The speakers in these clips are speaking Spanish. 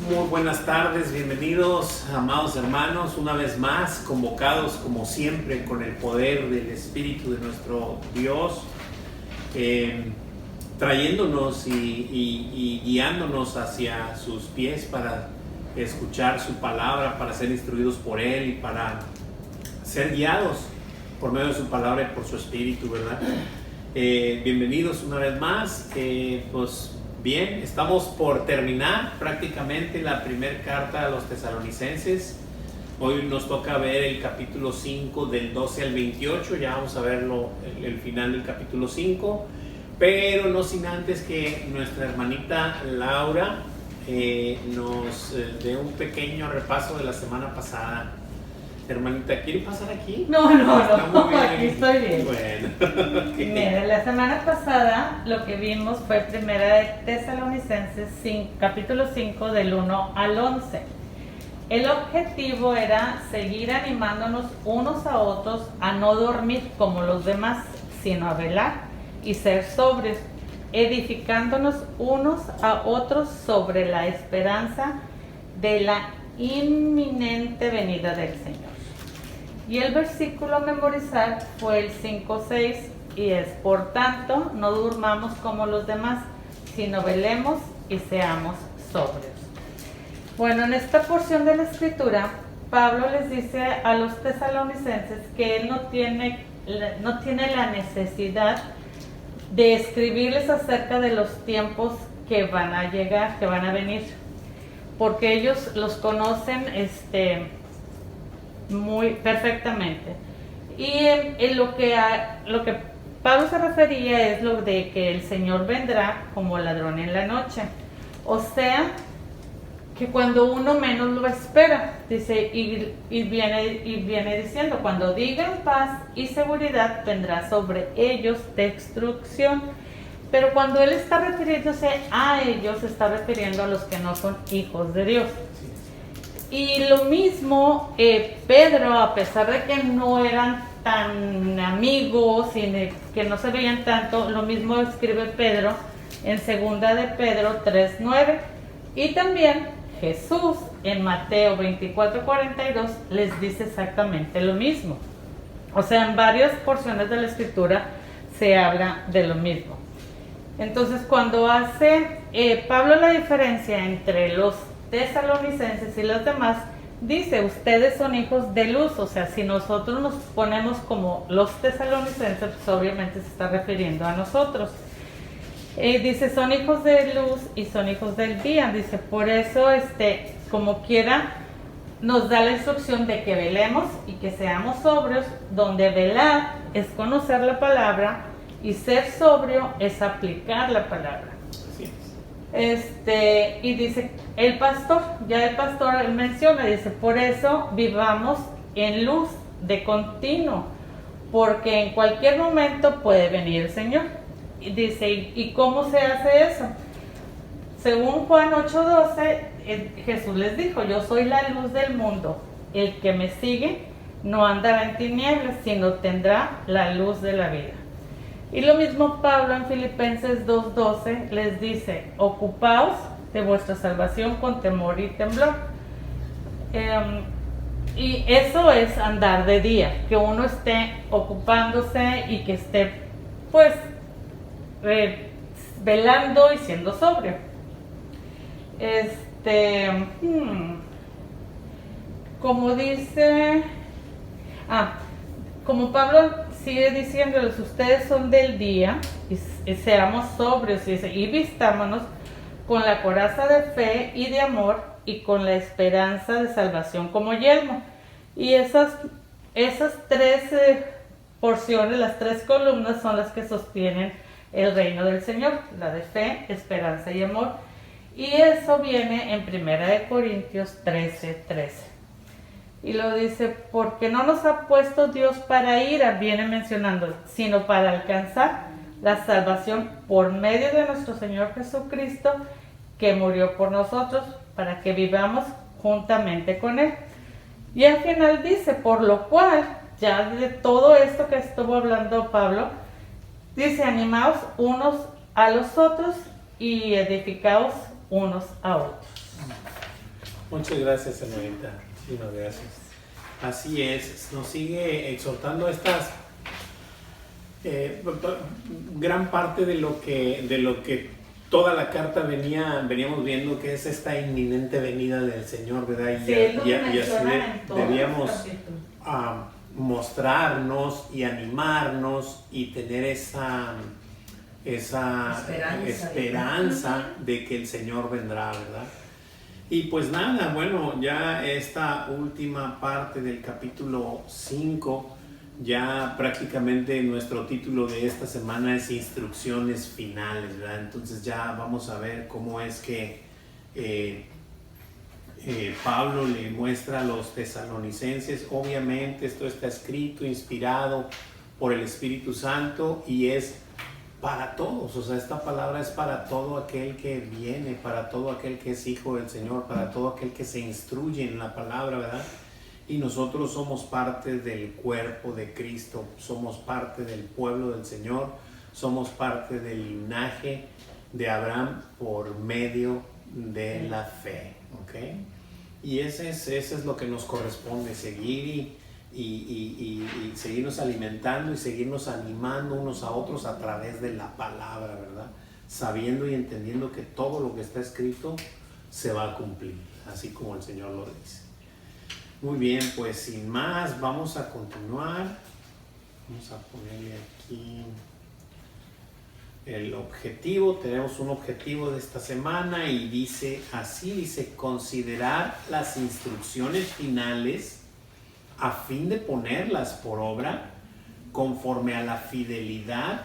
Muy buenas tardes, bienvenidos amados hermanos, una vez más convocados como siempre con el poder del Espíritu de nuestro Dios, trayéndonos y guiándonos hacia sus pies para escuchar su palabra, para ser instruidos por Él y para ser guiados por medio de su palabra y por su Espíritu, ¿verdad? Bienvenidos una vez más, pues bien, estamos por terminar prácticamente la primera carta a los tesalonicenses. Hoy nos toca ver el capítulo 5 del 12 al 28, ya vamos a verlo, el final del capítulo 5, pero no sin antes que nuestra hermanita Laura nos dé un pequeño repaso de la semana pasada. Hermanita, ¿quiere pasar aquí? No, aquí estoy bien. Bueno, okay. Mira, la semana pasada lo que vimos fue Primera de Tesalonicenses capítulo 5 del 1 al 11. El objetivo era seguir animándonos unos a otros a no dormir como los demás, sino a velar y ser sobrios, edificándonos unos a otros sobre la esperanza de la inminente venida del Señor. Y el versículo a memorizar fue el 5:6 y es: por tanto, no durmamos como los demás, sino velemos y seamos sobrios. Bueno, en esta porción de la escritura, Pablo les dice a los tesalonicenses que él no tiene la necesidad de escribirles acerca de los tiempos que van a llegar, que van a venir, porque ellos los conocen muy perfectamente. Y en lo que Pablo se refería es lo de que el Señor vendrá como ladrón en la noche, o sea que cuando uno menos lo espera, dice, y viene diciendo: cuando digan paz y seguridad, vendrá sobre ellos destrucción. Pero cuando él está refiriéndose a ellos, se está refiriendo a los que no son hijos de Dios. Y lo mismo Pedro, a pesar de que no eran tan amigos y que no se veían tanto, lo mismo escribe Pedro en segunda de Pedro 3:9. Y también Jesús en Mateo 24:42 les dice exactamente lo mismo. O sea, en varias porciones de la escritura se habla de lo mismo. Entonces, cuando hace Pablo la diferencia entre los tesalonicenses y los demás, dice: ustedes son hijos de luz. O sea, si nosotros nos ponemos como los tesalonicenses, pues obviamente se está refiriendo a nosotros. Dice: son hijos de luz y son hijos del día. Dice: por eso, como quiera, nos da la instrucción de que velemos y que seamos sobrios, donde velar es conocer la palabra y ser sobrio es aplicar la palabra. Y dice el pastor él menciona, dice: por eso vivamos en luz de continuo, porque en cualquier momento puede venir el Señor. Y dice: ¿y cómo se hace eso? Según Juan 8:12, Jesús les dijo: yo soy la luz del mundo, el que me sigue no andará en tinieblas, sino tendrá la luz de la vida. Y lo mismo Pablo en Filipenses 2:12 les dice: ocupaos de vuestra salvación con temor y temblor. Y eso es andar de día, que uno esté ocupándose y que esté pues velando y siendo sobrio. Como dice, como Pablo sigue diciéndoles: ustedes son del día y seamos sobrios, y vistámonos con la coraza de fe y de amor y con la esperanza de salvación como yelmo. Y esas tres porciones, las tres columnas, son las que sostienen el reino del Señor: la de fe, esperanza y amor. Y eso viene en 1 Corintios 13:13. Y lo dice: porque no nos ha puesto Dios para ira, viene mencionando, sino para alcanzar la salvación por medio de nuestro Señor Jesucristo, que murió por nosotros, para que vivamos juntamente con Él. Y al final dice: por lo cual, ya de todo esto que estuvo hablando Pablo, dice: animaos unos a los otros y edificaos unos a otros. Muchas gracias, hermanita. Muchísimas gracias. Así es, nos sigue exhortando estas gran parte de lo que toda la carta veníamos viendo, que es esta inminente venida del Señor, ¿verdad? Sí, Y así debíamos mostrarnos y animarnos y tener esa esperanza de que el Señor vendrá, ¿verdad? Y pues nada, bueno, ya esta última parte del capítulo 5, ya prácticamente nuestro título de esta semana es Instrucciones Finales, ¿verdad? Entonces ya vamos a ver cómo es que Pablo le muestra a los tesalonicenses. Obviamente esto está escrito, inspirado por el Espíritu Santo, y es para todos. O sea, esta palabra es para todo aquel que viene, para todo aquel que es hijo del Señor, para todo aquel que se instruye en la palabra, ¿verdad? Y nosotros somos parte del cuerpo de Cristo, somos parte del pueblo del Señor, somos parte del linaje de Abraham por medio de la fe, ¿ok? Y ese es lo que nos corresponde, seguir y seguirnos alimentando y seguirnos animando unos a otros a través de la palabra, ¿verdad? Sabiendo y entendiendo que todo lo que está escrito se va a cumplir, así como el Señor lo dice. Muy bien, pues sin más, vamos a continuar. Vamos a ponerle aquí el objetivo. Tenemos un objetivo de esta semana y dice así, dice: considerar las instrucciones finales a fin de ponerlas por obra conforme a la fidelidad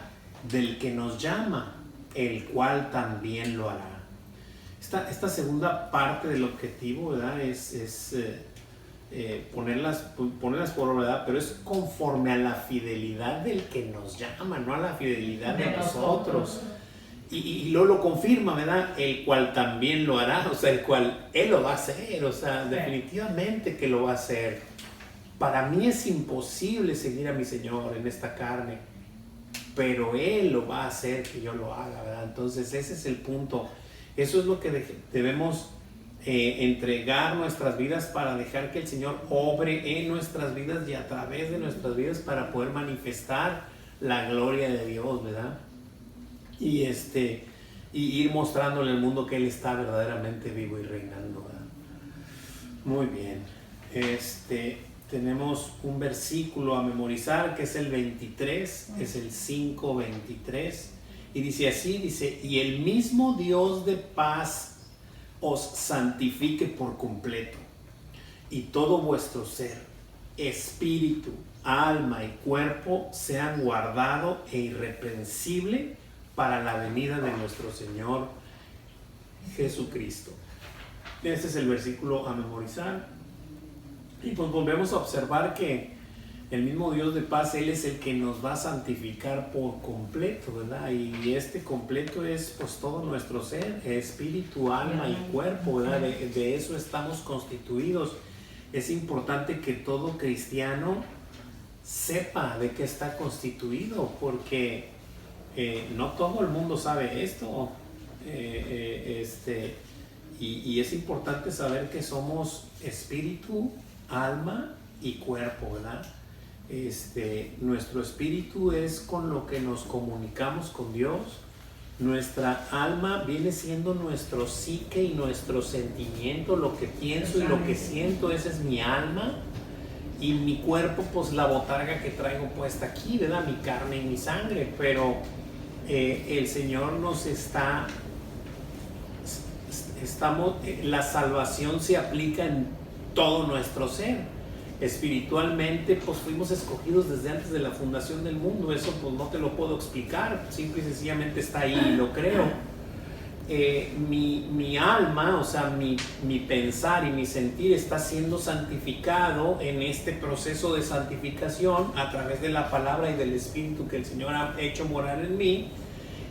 del que nos llama, el cual también lo hará. Esta segunda parte del objetivo, ¿verdad? Es ponerlas por obra, ¿verdad? Pero es conforme a la fidelidad del que nos llama, no a la fidelidad de nosotros. Y luego lo confirma, ¿verdad? El cual también lo hará, o sea, el cual Él lo va a hacer, o sea, definitivamente que lo va a hacer. Para mí es imposible seguir a mi Señor en esta carne, pero Él lo va a hacer que yo lo haga, ¿verdad? Entonces ese es el punto. Eso es lo que debemos entregar nuestras vidas para dejar que el Señor obre en nuestras vidas y a través de nuestras vidas para poder manifestar la gloria de Dios, ¿verdad? Y ir mostrándole al mundo que Él está verdaderamente vivo y reinando, ¿verdad? Muy bien. Tenemos un versículo a memorizar que es el 23, es el 5:23, y dice así, dice: y el mismo Dios de paz os santifique por completo, y todo vuestro ser, espíritu, alma y cuerpo sean guardado e irreprensible para la venida de nuestro Señor Jesucristo. Este es el versículo a memorizar. Y pues volvemos a observar que el mismo Dios de paz, Él es el que nos va a santificar por completo, ¿verdad? Y este completo es pues todo nuestro ser, espíritu, alma y cuerpo, ¿verdad? De eso estamos constituidos. Es importante que todo cristiano sepa de qué está constituido, porque no todo el mundo sabe esto. Y es importante saber que somos espíritu, alma y cuerpo, ¿verdad? Nuestro espíritu es con lo que nos comunicamos con Dios. Nuestra alma viene siendo nuestro psique y nuestro sentimiento, lo que pienso y lo que siento, esa es mi alma. Y mi cuerpo, pues la botarga que traigo puesta aquí, ¿verdad? Mi carne y mi sangre. Pero el Señor nos la salvación se aplica en todo nuestro ser. Espiritualmente pues fuimos escogidos desde antes de la fundación del mundo. Eso pues no te lo puedo explicar, simple y sencillamente está ahí y lo creo. Mi alma, o sea, mi pensar y mi sentir está siendo santificado en este proceso de santificación a través de la palabra y del Espíritu que el Señor ha hecho morar en mí.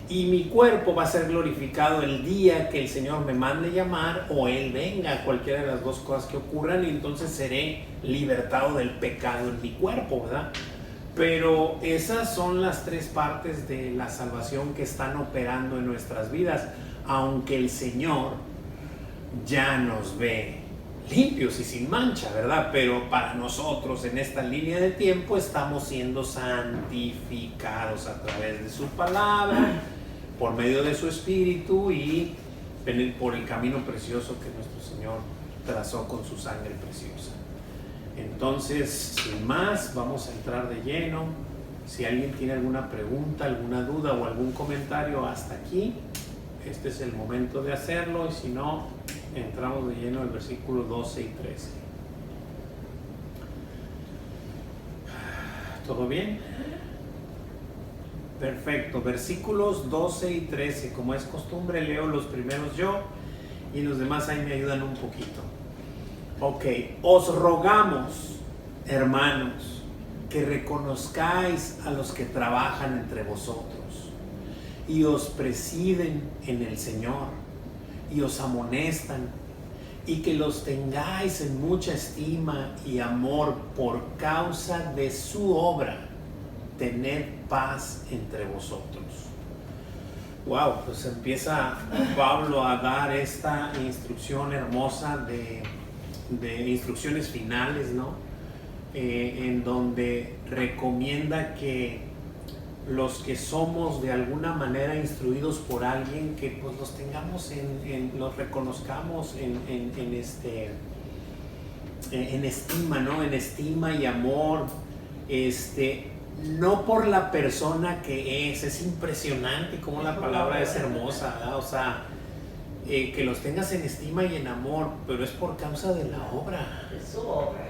Y mi cuerpo va a ser glorificado el día que el Señor me mande llamar o Él venga, cualquiera de las dos cosas que ocurran, y entonces seré libertado del pecado en mi cuerpo, ¿verdad? Pero esas son las tres partes de la salvación que están operando en nuestras vidas, aunque el Señor ya nos ve limpios y sin mancha, ¿verdad? Pero para nosotros en esta línea de tiempo estamos siendo santificados a través de su palabra, por medio de su Espíritu y por el camino precioso que nuestro Señor trazó con su sangre preciosa. Entonces, sin más, vamos a entrar de lleno. Si alguien tiene alguna pregunta, alguna duda o algún comentario hasta aquí, este es el momento de hacerlo, y si no, entramos de lleno al versículo 12 y 13. ¿Todo bien? Perfecto, versículos 12 y 13. Como es costumbre, leo los primeros yo y los demás ahí me ayudan un poquito. Ok, os rogamos, hermanos, que reconozcáis a los que trabajan entre vosotros y os presiden en el Señor y os amonestan, y que los tengáis en mucha estima y amor por causa de su obra. Tened paz entre vosotros. Wow, pues empieza Pablo a dar esta instrucción hermosa de instrucciones finales, ¿no? En donde recomienda que los que somos de alguna manera instruidos por alguien, que pues los tengamos los reconozcamos en estima, ¿no? En estima y amor, no por la persona que es impresionante como la palabra es hermosa, ¿verdad? O sea, que los tengas en estima y en amor, pero es por causa de la obra,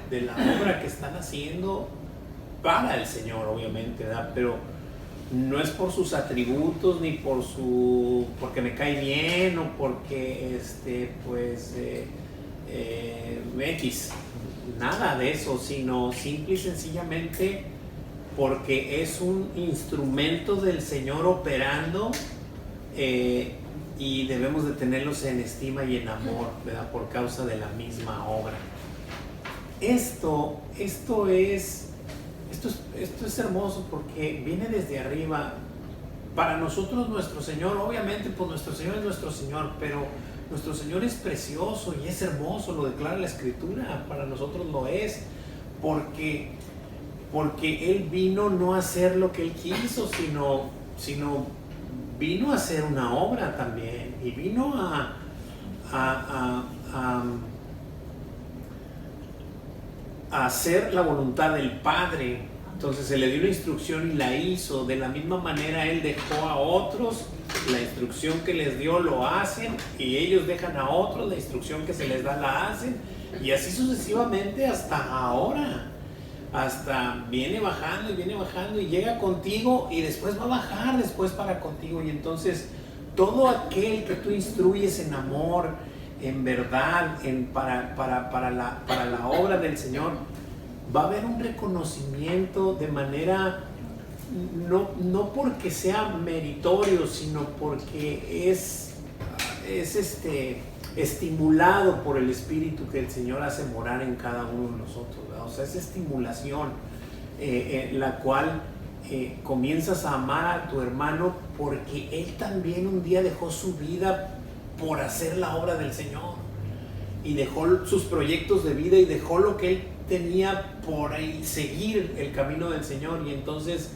de la obra que están haciendo para el Señor, obviamente, ¿verdad? Pero no es por sus atributos, ni porque me cae bien, o porque X, nada de eso, sino simple y sencillamente porque es un instrumento del Señor operando, y debemos de tenerlos en estima y en amor, ¿verdad? Por causa de la misma obra. Esto es hermoso porque viene desde arriba. Para nosotros nuestro Señor, obviamente pues nuestro Señor es nuestro Señor, pero nuestro Señor es precioso y es hermoso, lo declara la Escritura. Para nosotros lo es, porque Él vino no a hacer lo que Él quiso, sino vino a hacer una obra también, y vino a hacer la voluntad del Padre. Entonces se le dio una instrucción y la hizo. De la misma manera Él dejó a otros, la instrucción que les dio lo hacen, y ellos dejan a otros, la instrucción que se les da la hacen, y así sucesivamente hasta ahora. Hasta viene bajando y llega contigo, y después va a bajar después para contigo. Y entonces todo aquel que tú instruyes en amor, en verdad, para la obra del Señor, va a haber un reconocimiento de manera, no porque sea meritorio, sino porque es estimulado por el Espíritu que el Señor hace morar en cada uno de nosotros, ¿verdad? O sea, esa estimulación, la cual comienzas a amar a tu hermano porque él también un día dejó su vida por hacer la obra del Señor, y dejó sus proyectos de vida y dejó lo que él tenía por ahí, seguir el camino del Señor. Y entonces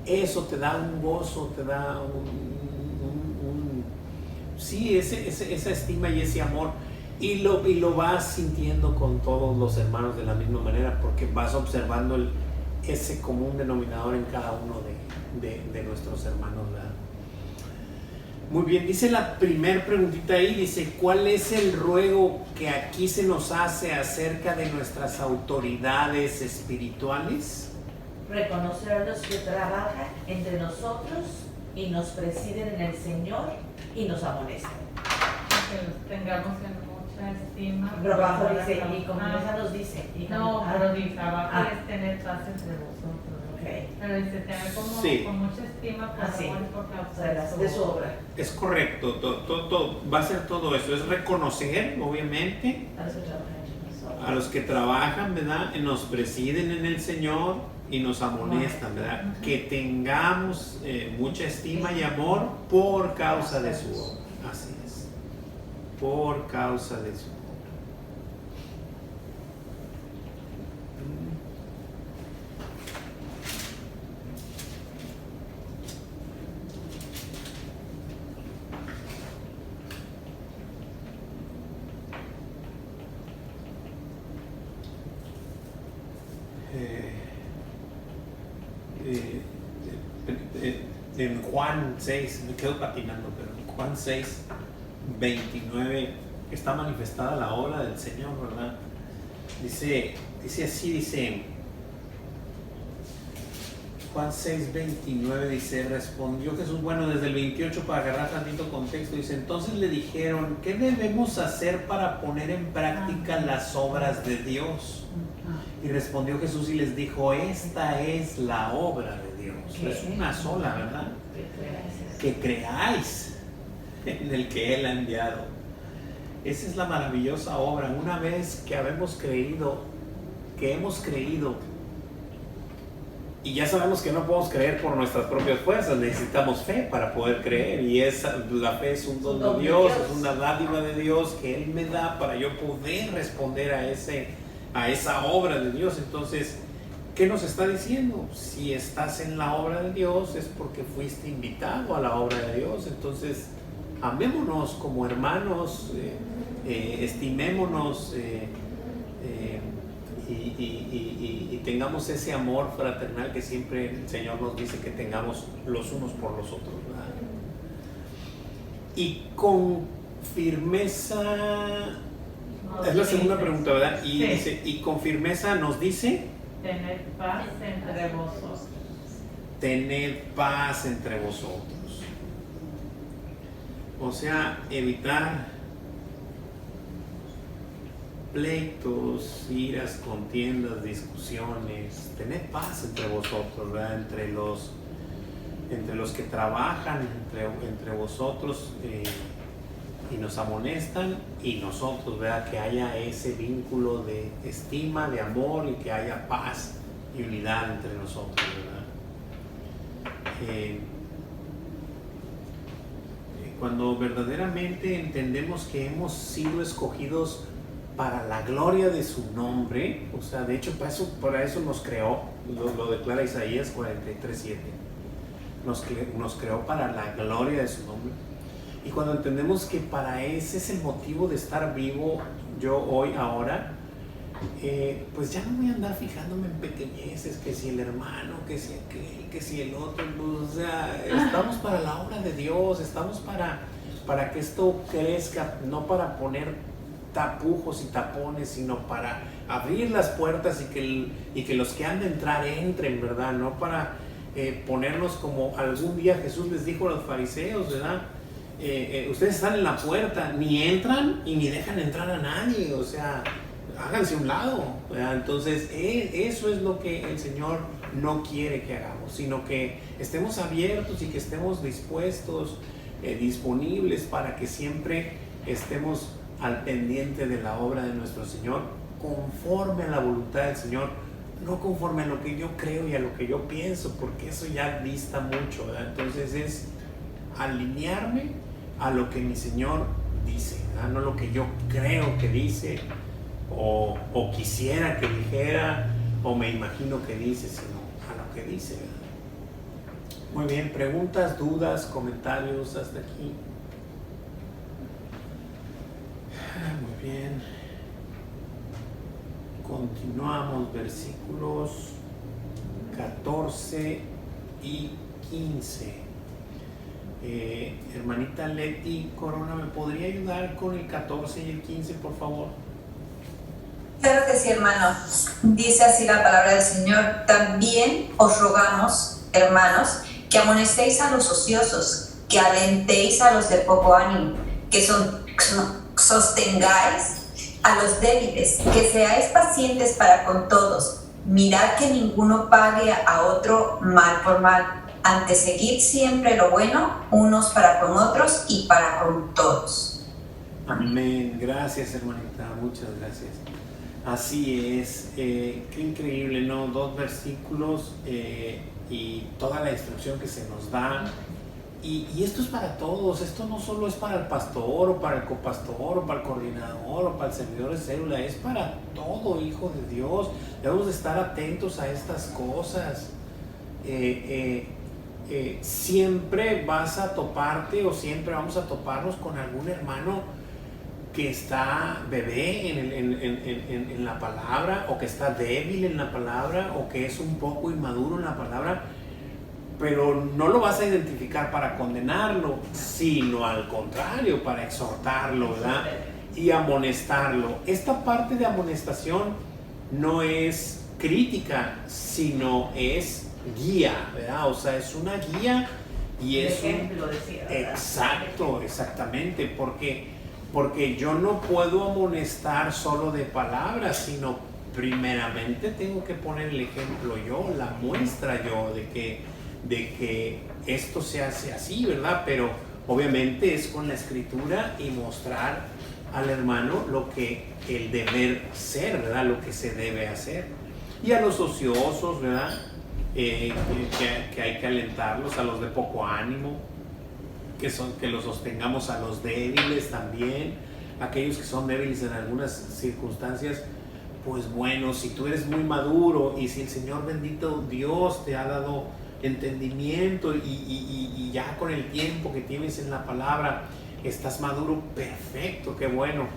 eso te da un gozo, te da esa estima y ese amor, y lo vas sintiendo con todos los hermanos de la misma manera, porque vas observando ese común denominador en cada uno de nuestros hermanos, ¿verdad? Muy bien, dice la primer preguntita ahí, dice: ¿cuál es el ruego que aquí se nos hace acerca de nuestras autoridades espirituales? Reconocer a los que trabajan entre nosotros y nos presiden en el Señor y nos amonestan. Que los tengamos en mucha estima. Pero abajo dice, y como esa nos dice. Pero dice, abajo es tener paz entre vosotros. Okay. Pero dice, tener con mucha estima por causa de su obra. Es correcto, todo, va a ser todo eso, es reconocer, obviamente, a los que trabajan, ¿verdad? Nos presiden en el Señor y nos amonestan, ¿verdad? Que tengamos mucha estima y amor por causa de su obra. Así es, por causa de su obra. en Juan 6, me quedo patinando, pero en Juan 6, 29, está manifestada la obra del Señor, ¿verdad? Dice así, Juan 6, 29 dice, respondió Jesús, bueno, desde el 28 para agarrar tantito contexto, dice, entonces le dijeron, ¿qué debemos hacer para poner en práctica las obras de Dios? Y respondió Jesús y les dijo, esta es la obra de Dios. Es una sola, ¿verdad? Que creáis en el que Él ha enviado. Esa es la maravillosa obra. Una vez que hemos creído, y ya sabemos que no podemos creer por nuestras propias fuerzas, necesitamos fe para poder creer, y la fe es un don de Dios, es una dádiva de Dios que Él me da para yo poder responder a esa obra de Dios. Entonces, ¿qué nos está diciendo? Si estás en la obra de Dios es porque fuiste invitado a la obra de Dios. Entonces, amémonos como hermanos, estimémonos, y tengamos ese amor fraternal que siempre el Señor nos dice que tengamos los unos por los otros, ¿verdad? Y con firmeza, es la segunda pregunta, ¿verdad? Y dice, y con firmeza nos dice, tener paz entre vosotros. Tener paz entre vosotros. O sea, evitar pleitos, iras, contiendas, discusiones, tener paz entre vosotros, ¿verdad? Entre los que trabajan entre vosotros, y nos amonestan, y nosotros, ¿verdad? Que haya ese vínculo de estima, de amor, y que haya paz y unidad entre nosotros, ¿verdad? Cuando verdaderamente entendemos que hemos sido escogidos para la gloria de su nombre, o sea, de hecho para eso nos creó, lo declara Isaías 43:7, nos creó para la gloria de su nombre. Y cuando entendemos que para ese es el motivo de estar vivo, yo hoy, ahora, pues ya no voy a andar fijándome en pequeñeces, que si el hermano, que si aquel, que si el otro, pues, o sea, estamos para la obra de Dios, estamos para que esto crezca, no para poner tapujos y tapones, sino para abrir las puertas y que los que han de entrar entren, ¿verdad? No para ponernos como algún día Jesús les dijo a los fariseos, ¿verdad? Ustedes están en la puerta, ni entran y ni dejan entrar a nadie, o sea, háganse a un lado, ¿verdad? Entonces eso es lo que el Señor no quiere que hagamos, sino que estemos abiertos y que estemos dispuestos, disponibles para que siempre estemos al pendiente de la obra de nuestro Señor, conforme a la voluntad del Señor, no conforme a lo que yo creo y a lo que yo pienso, porque eso ya dista mucho, ¿verdad? Entonces es alinearme a lo que mi Señor dice, ¿verdad? No lo que yo creo que dice, o quisiera que dijera, o me imagino que dice, sino a lo que dice, ¿verdad? Muy bien, preguntas, dudas, comentarios hasta aquí. Muy bien, continuamos, versículos 14 y 15. Hermanita Leti Corona, ¿me podría ayudar con el 14 y el 15, por favor? Claro que sí, hermano. Dice así la palabra del Señor: también os rogamos, hermanos, que amonestéis a los ociosos, que alentéis a los de poco ánimo, que sostengáis a los débiles, que seáis pacientes para con todos. Mirad que ninguno pague a otro mal por mal. Antes, seguid siempre lo bueno, unos para con otros y para con todos. Amén. Gracias, hermanita. Muchas gracias. Así es. Qué increíble, ¿no? 2 versículos y toda la instrucción que se nos da. Y esto es para todos. Esto no solo es para el pastor o para el copastor o para el coordinador o para el servidor de célula. Es para todo hijo de Dios. Debemos de estar atentos a estas cosas. Siempre vas a toparte o siempre vamos a toparnos con algún hermano que está bebé en la palabra, o que está débil en la palabra, o que es un poco inmaduro en la palabra. pero no lo vas a identificar para condenarlo, sino al contrario, para exhortarlo, ¿verdad? Y amonestarlo. Esta parte de amonestación no es crítica, sino es guía, ¿verdad? O sea, es una guía y es ejemplo, decía, ¿verdad? Exacto, exactamente, porque yo no puedo amonestar solo de palabras, sino primeramente tengo que poner el ejemplo yo, la muestra yo de que esto se hace así, ¿verdad? Pero obviamente es con la escritura y mostrar al hermano lo que el deber ser, ¿verdad? Lo que se debe hacer. Y a los ociosos, ¿verdad? Que hay que alentarlos, a los de poco ánimo, que los sostengamos, a los débiles también, aquellos que son débiles en algunas circunstancias. Pues bueno, si tú eres muy maduro y si el Señor bendito Dios te ha dado entendimiento y ya con el tiempo que tienes en la palabra estás maduro, perfecto, qué bueno.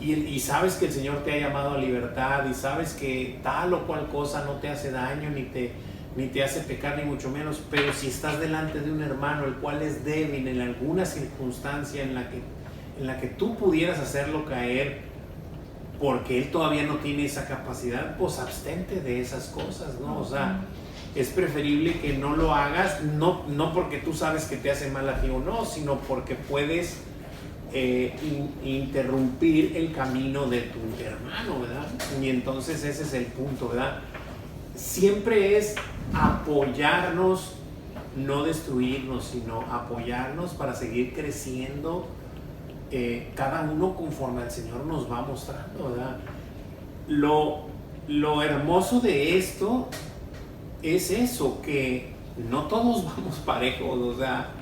Y sabes que el Señor te ha llamado a libertad y sabes que tal o cual cosa no te hace daño ni te hace pecar, ni mucho menos. Pero si estás delante de un hermano el cual es débil en alguna circunstancia en la que tú pudieras hacerlo caer porque él todavía no tiene esa capacidad, pues abstente de esas cosas, ¿no? O sea, es preferible que no lo hagas, no porque tú sabes que te hace mal a ti o no, sino porque puedes interrumpir el camino de tu hermano, ¿verdad? Y entonces ese es el punto, ¿verdad? Siempre es apoyarnos, no destruirnos, sino apoyarnos para seguir creciendo, cada uno conforme al Señor nos va mostrando, ¿verdad? Lo hermoso de esto es eso, que no todos vamos parejos, o sea,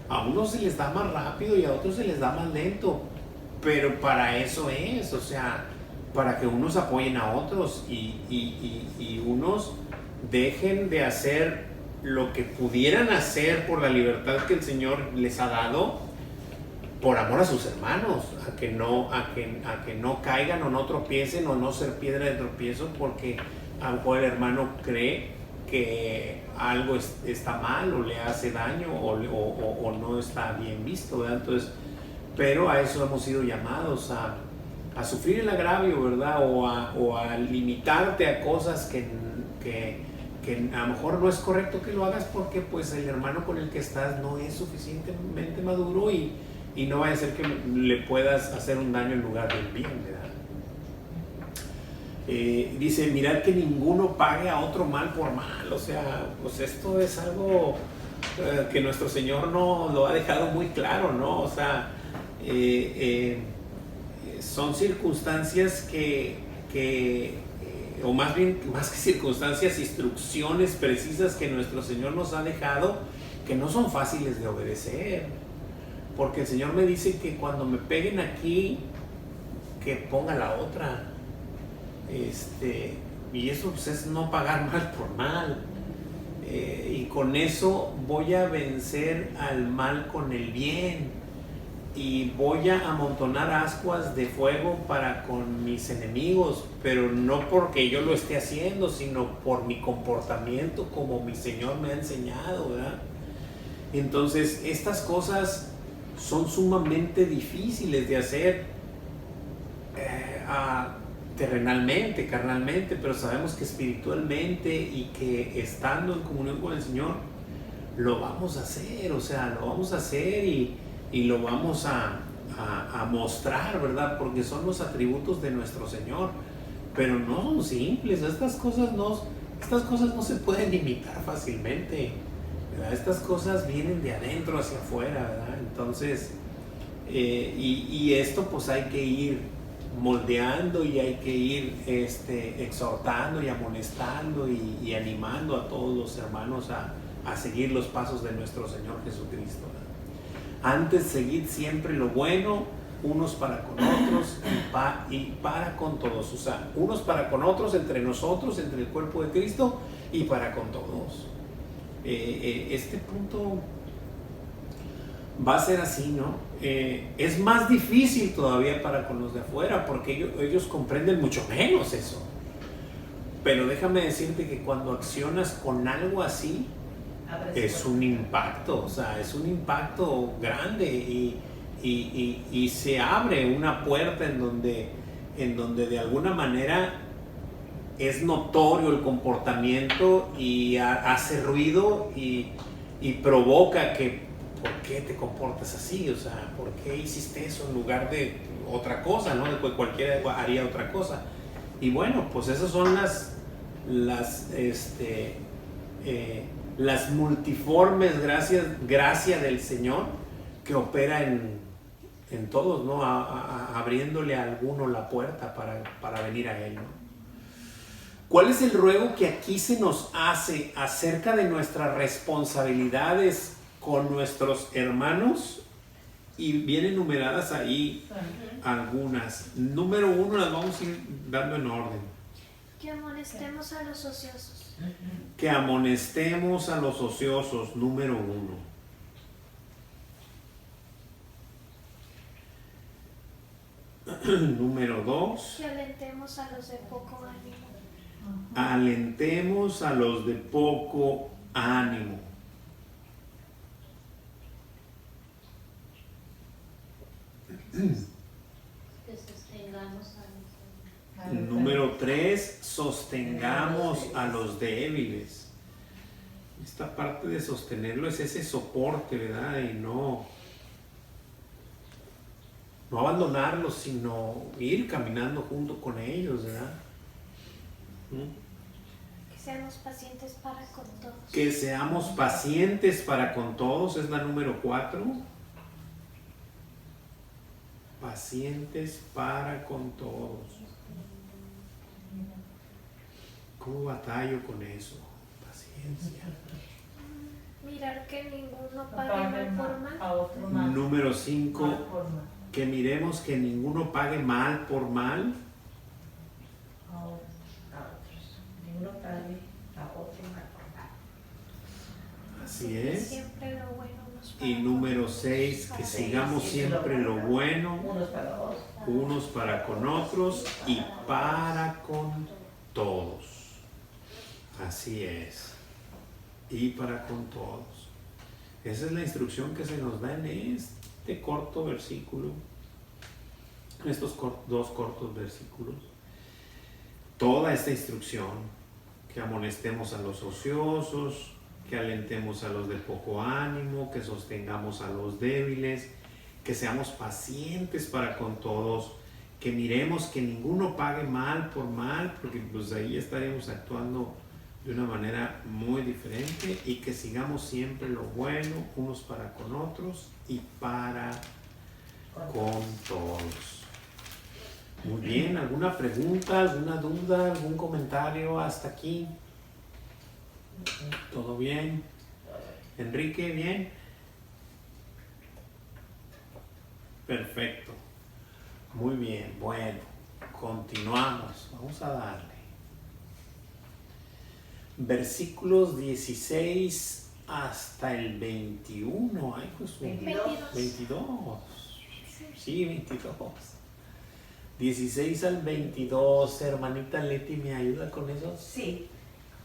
a unos se les da más rápido y a otros se les da más lento, pero para eso es, o sea, para que unos apoyen a otros y unos dejen de hacer lo que pudieran hacer por la libertad que el Señor les ha dado, por amor a sus hermanos, a que no caigan o no tropiecen o no ser piedra de tropiezo, porque a lo mejor el hermano cree que algo está mal o le hace daño o no está bien visto, ¿verdad? Entonces, pero a eso hemos sido llamados, a sufrir el agravio, ¿verdad? O a limitarte a cosas que a lo mejor no es correcto que lo hagas porque pues el hermano con el que estás no es suficientemente maduro y no vaya a ser que le puedas hacer un daño en lugar del bien, ¿verdad? Dice, mirad que ninguno pague a otro mal por mal. O sea, pues esto es algo que nuestro Señor no lo ha dejado muy claro, ¿no? O sea, son circunstancias o más bien, más que circunstancias, instrucciones precisas que nuestro Señor nos ha dejado, que no son fáciles de obedecer. Porque el Señor me dice que cuando me peguen aquí, que ponga la otra. Y eso pues, es no pagar mal por mal. Y con eso voy a vencer al mal con el bien. Y voy a amontonar ascuas de fuego para con mis enemigos, pero no porque yo lo esté haciendo, sino por mi comportamiento como mi Señor me ha enseñado, ¿verdad? Entonces, estas cosas son sumamente difíciles de hacer terrenalmente, carnalmente, pero sabemos que espiritualmente y que estando en comunión con el Señor lo vamos a hacer, o sea, lo vamos a hacer y lo vamos a mostrar, ¿verdad? Porque son los atributos de nuestro Señor, pero no son simples, estas cosas no se pueden imitar fácilmente, ¿verdad? Estas cosas vienen de adentro hacia afuera, ¿verdad? Entonces, y esto pues hay que ir moldeando y hay que ir exhortando y amonestando y animando a todos los hermanos a seguir los pasos de nuestro Señor Jesucristo, ¿verdad? Antes, seguid siempre lo bueno, unos para con otros y para con todos. O sea, unos para con otros, entre nosotros, entre el cuerpo de Cristo y para con todos. Este punto va a ser así, ¿no? Es más difícil todavía para con los de afuera porque ellos comprenden mucho menos eso. Pero déjame decirte que cuando accionas con algo así, es un impacto, o sea, es un impacto grande y se abre una puerta en donde de alguna manera es notorio el comportamiento y hace ruido y provoca que, ¿por qué te comportas así? O sea, ¿por qué hiciste eso en lugar de otra cosa, ¿no? De cualquiera haría otra cosa. Y bueno, pues esas son las multiformes gracias del Señor que opera en todos, ¿no? Abriéndole a alguno la puerta para venir a Él, ¿no? ¿Cuál es el ruego que aquí se nos hace acerca de nuestras responsabilidades con nuestros hermanos? Y vienen numeradas ahí algunas. Número 1 las vamos a ir dando en orden. Que amonestemos a los ociosos. Que amonestemos a los ociosos, número 1. Número 2. Que alentemos a los de poco ánimo. Alentemos a los de poco ánimo. Que sostengamos a los Número 3, sostengamos a los débiles. Esta parte de sostenerlo es ese soporte, ¿verdad? Y no abandonarlos, sino ir caminando junto con ellos, ¿verdad? Que seamos pacientes para con todos. Que seamos pacientes para con todos, es la número 4. Pacientes para con todos. ¿Cómo batallo con eso? Paciencia. Mirar que ninguno pague mal por mal. A otro mal. Número 5. Mal por mal. Que miremos que ninguno pague mal por mal. A otros. Ninguno pague a otro mal por mal. Así Que es. siempre lo bueno nos paga. Y número 6, que sigamos siempre lo bueno, Unos para otros. unos para con otros y para con todos. Así es. Y para con todos. Esa es la instrucción que se nos da en este corto versículo, en estos dos cortos versículos. Toda esta instrucción, que amonestemos a los ociosos, que alentemos a los de poco ánimo, que sostengamos a los débiles, que seamos pacientes para con todos, que miremos que ninguno pague mal por mal, porque pues ahí estaremos actuando de una manera muy diferente, y que sigamos siempre lo bueno unos para con otros y para con todos. Muy bien, ¿alguna pregunta, alguna duda, algún comentario hasta aquí? ¿Todo bien? Enrique, ¿bien? Perfecto. Muy bien, bueno, continuamos. Vamos a darle. Versículos 16 hasta el 21. Ay, pues 22. Sí, 22. 16 al 22. Hermanita Leti, ¿me ayuda con eso? Sí.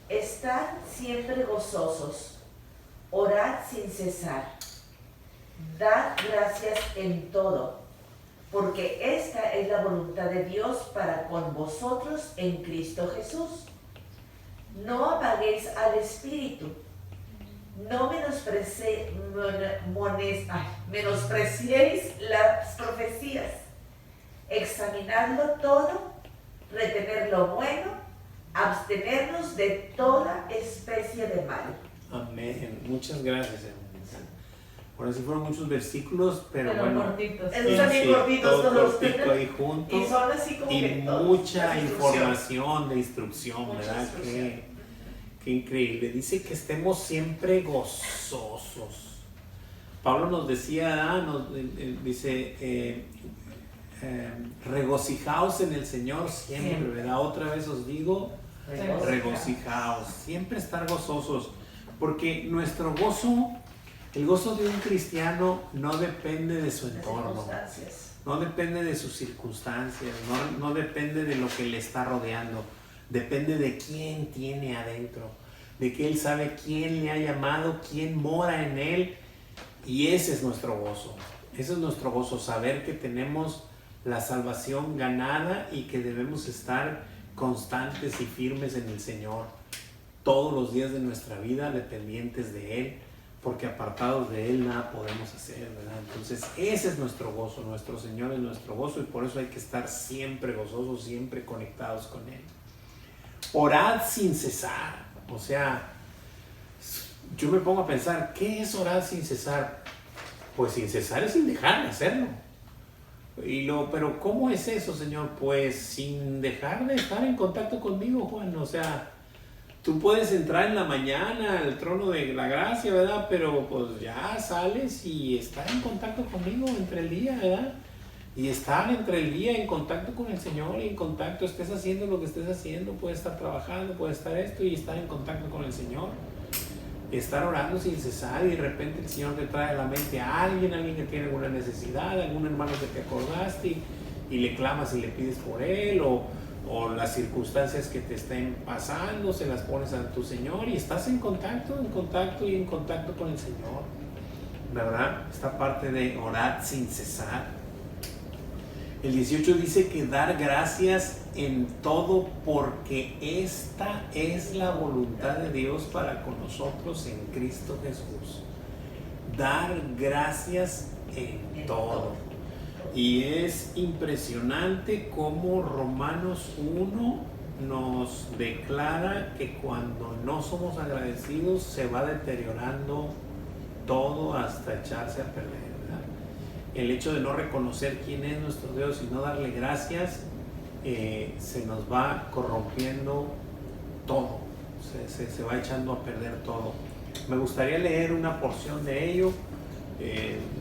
Estad siempre gozosos. Orad sin cesar. Dad gracias en todo, porque esta es la voluntad de Dios para con vosotros en Cristo Jesús. No apaguéis al Espíritu, no menospreciéis las profecías. Examinadlo todo, retener lo bueno, abstenernos de toda especie de mal. Amén. Muchas gracias, hermanita. Por así fueron muchos versículos, pero bueno. Cortitos. Son bien cortitos todo todos. cortito ahí juntos. Y son así como Y que todos, mucha las instrucciones. información de instrucción, Mucha ¿verdad? instrucción. Qué increíble. Dice que estemos siempre gozosos. Pablo nos decía, dice, regocijaos en el Señor siempre, ¿verdad? Otra vez os digo, regocijaos. Siempre estar gozosos. Porque nuestro gozo, el gozo de un cristiano no depende de su entorno. No depende de sus circunstancias, no depende de lo que le está rodeando, depende de quién tiene adentro. de que Él sabe quién le ha llamado, quién mora en Él, y ese es nuestro gozo. Ese es nuestro gozo, saber que tenemos la salvación ganada y que debemos estar constantes y firmes en el Señor todos los días de nuestra vida, dependientes de Él, porque apartados de Él nada podemos hacer, ¿verdad? Entonces ese es nuestro gozo, nuestro Señor es nuestro gozo, y por eso hay que estar siempre gozosos, siempre conectados con Él. Orad sin cesar. O sea, yo me pongo a pensar, ¿qué es orar sin cesar? Pues sin cesar es sin dejar de hacerlo. Pero ¿cómo es eso, Señor? Pues sin dejar de estar en contacto conmigo, Juan. O sea, tú puedes entrar en la mañana al trono de la gracia, ¿verdad? Pero pues ya sales y estar en contacto conmigo entre el día, ¿verdad? Y estar entre el día en contacto con el Señor, y en contacto, estés haciendo lo que estés haciendo, puedes estar trabajando, puedes estar esto y estar en contacto con el Señor. Estar orando sin cesar, y de repente el Señor te trae a la mente a alguien que tiene alguna necesidad, algún hermano que te acordaste, y le clamas y le pides por él, o las circunstancias que te estén pasando, se las pones a tu Señor y estás en contacto con el Señor, ¿verdad? Esta parte de orar sin cesar. El 18 dice que dar gracias en todo, porque esta es la voluntad de Dios para con nosotros en Cristo Jesús. Dar gracias en todo. Y es impresionante cómo Romanos 1 nos declara que cuando no somos agradecidos se va deteriorando todo hasta echarse a perder. El hecho de no reconocer quién es nuestro Dios y no darle gracias, se nos va corrompiendo todo, se va echando a perder todo. Me gustaría leer una porción de ello,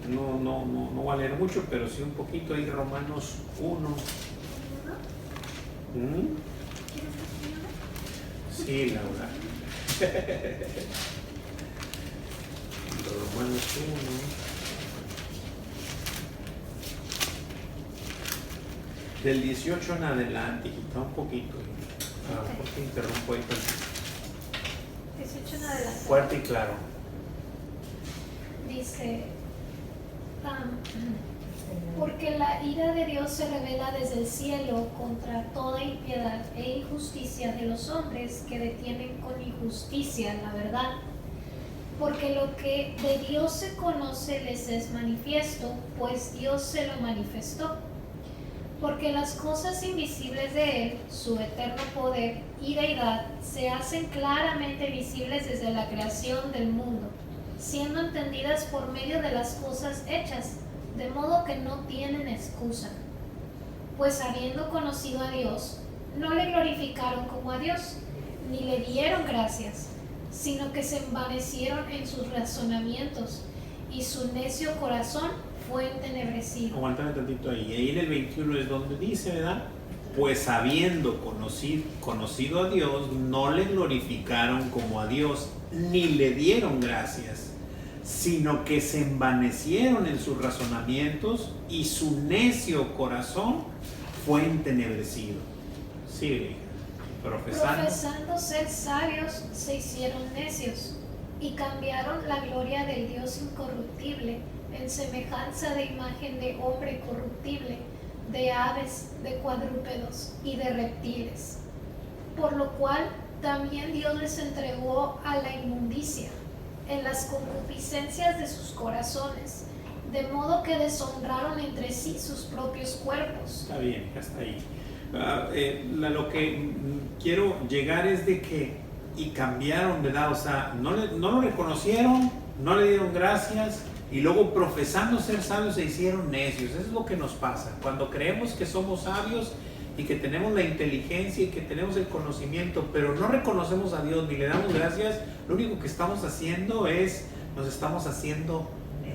no voy a leer mucho, pero sí un poquito ahí, Romanos 1. Sí, Laura. Romanos 1. Del 18 en adelante, quita un poquito. Porque interrumpo ahí. 18 en adelante. Fuerte y claro. Dice, porque la ira de Dios se revela desde el cielo contra toda impiedad e injusticia de los hombres que detienen con injusticia la verdad. Porque lo que de Dios se conoce les es manifiesto, pues Dios se lo manifestó. Porque las cosas invisibles de Él, su eterno poder y deidad, se hacen claramente visibles desde la creación del mundo, siendo entendidas por medio de las cosas hechas, de modo que no tienen excusa. Pues habiendo conocido a Dios, no le glorificaron como a Dios, ni le dieron gracias, sino que se envanecieron en sus razonamientos, y su necio corazón fue entenebrecido. Aguántame tantito ahí. Ahí en el 21 es donde dice, ¿verdad? Pues habiendo conocido a Dios, no le glorificaron como a Dios, ni le dieron gracias, sino que se envanecieron en sus razonamientos, y su necio corazón fue entenebrecido. Sí, Profesando ser sabios, se hicieron necios, y cambiaron la gloria del Dios incorruptible en semejanza de imagen de hombre corruptible, de aves, de cuadrúpedos y de reptiles. Por lo cual también Dios les entregó a la inmundicia en las concupiscencias de sus corazones, de modo que deshonraron entre sí sus propios cuerpos. Está bien, hasta ahí. Lo que quiero llegar es de que y cambiaron, ¿verdad? O sea, no lo reconocieron, no le dieron gracias, y luego profesando ser sabios se hicieron necios. Eso es lo que nos pasa cuando creemos que somos sabios y que tenemos la inteligencia y que tenemos el conocimiento, pero no reconocemos a Dios ni le damos gracias. Lo único que estamos haciendo es nos estamos haciendo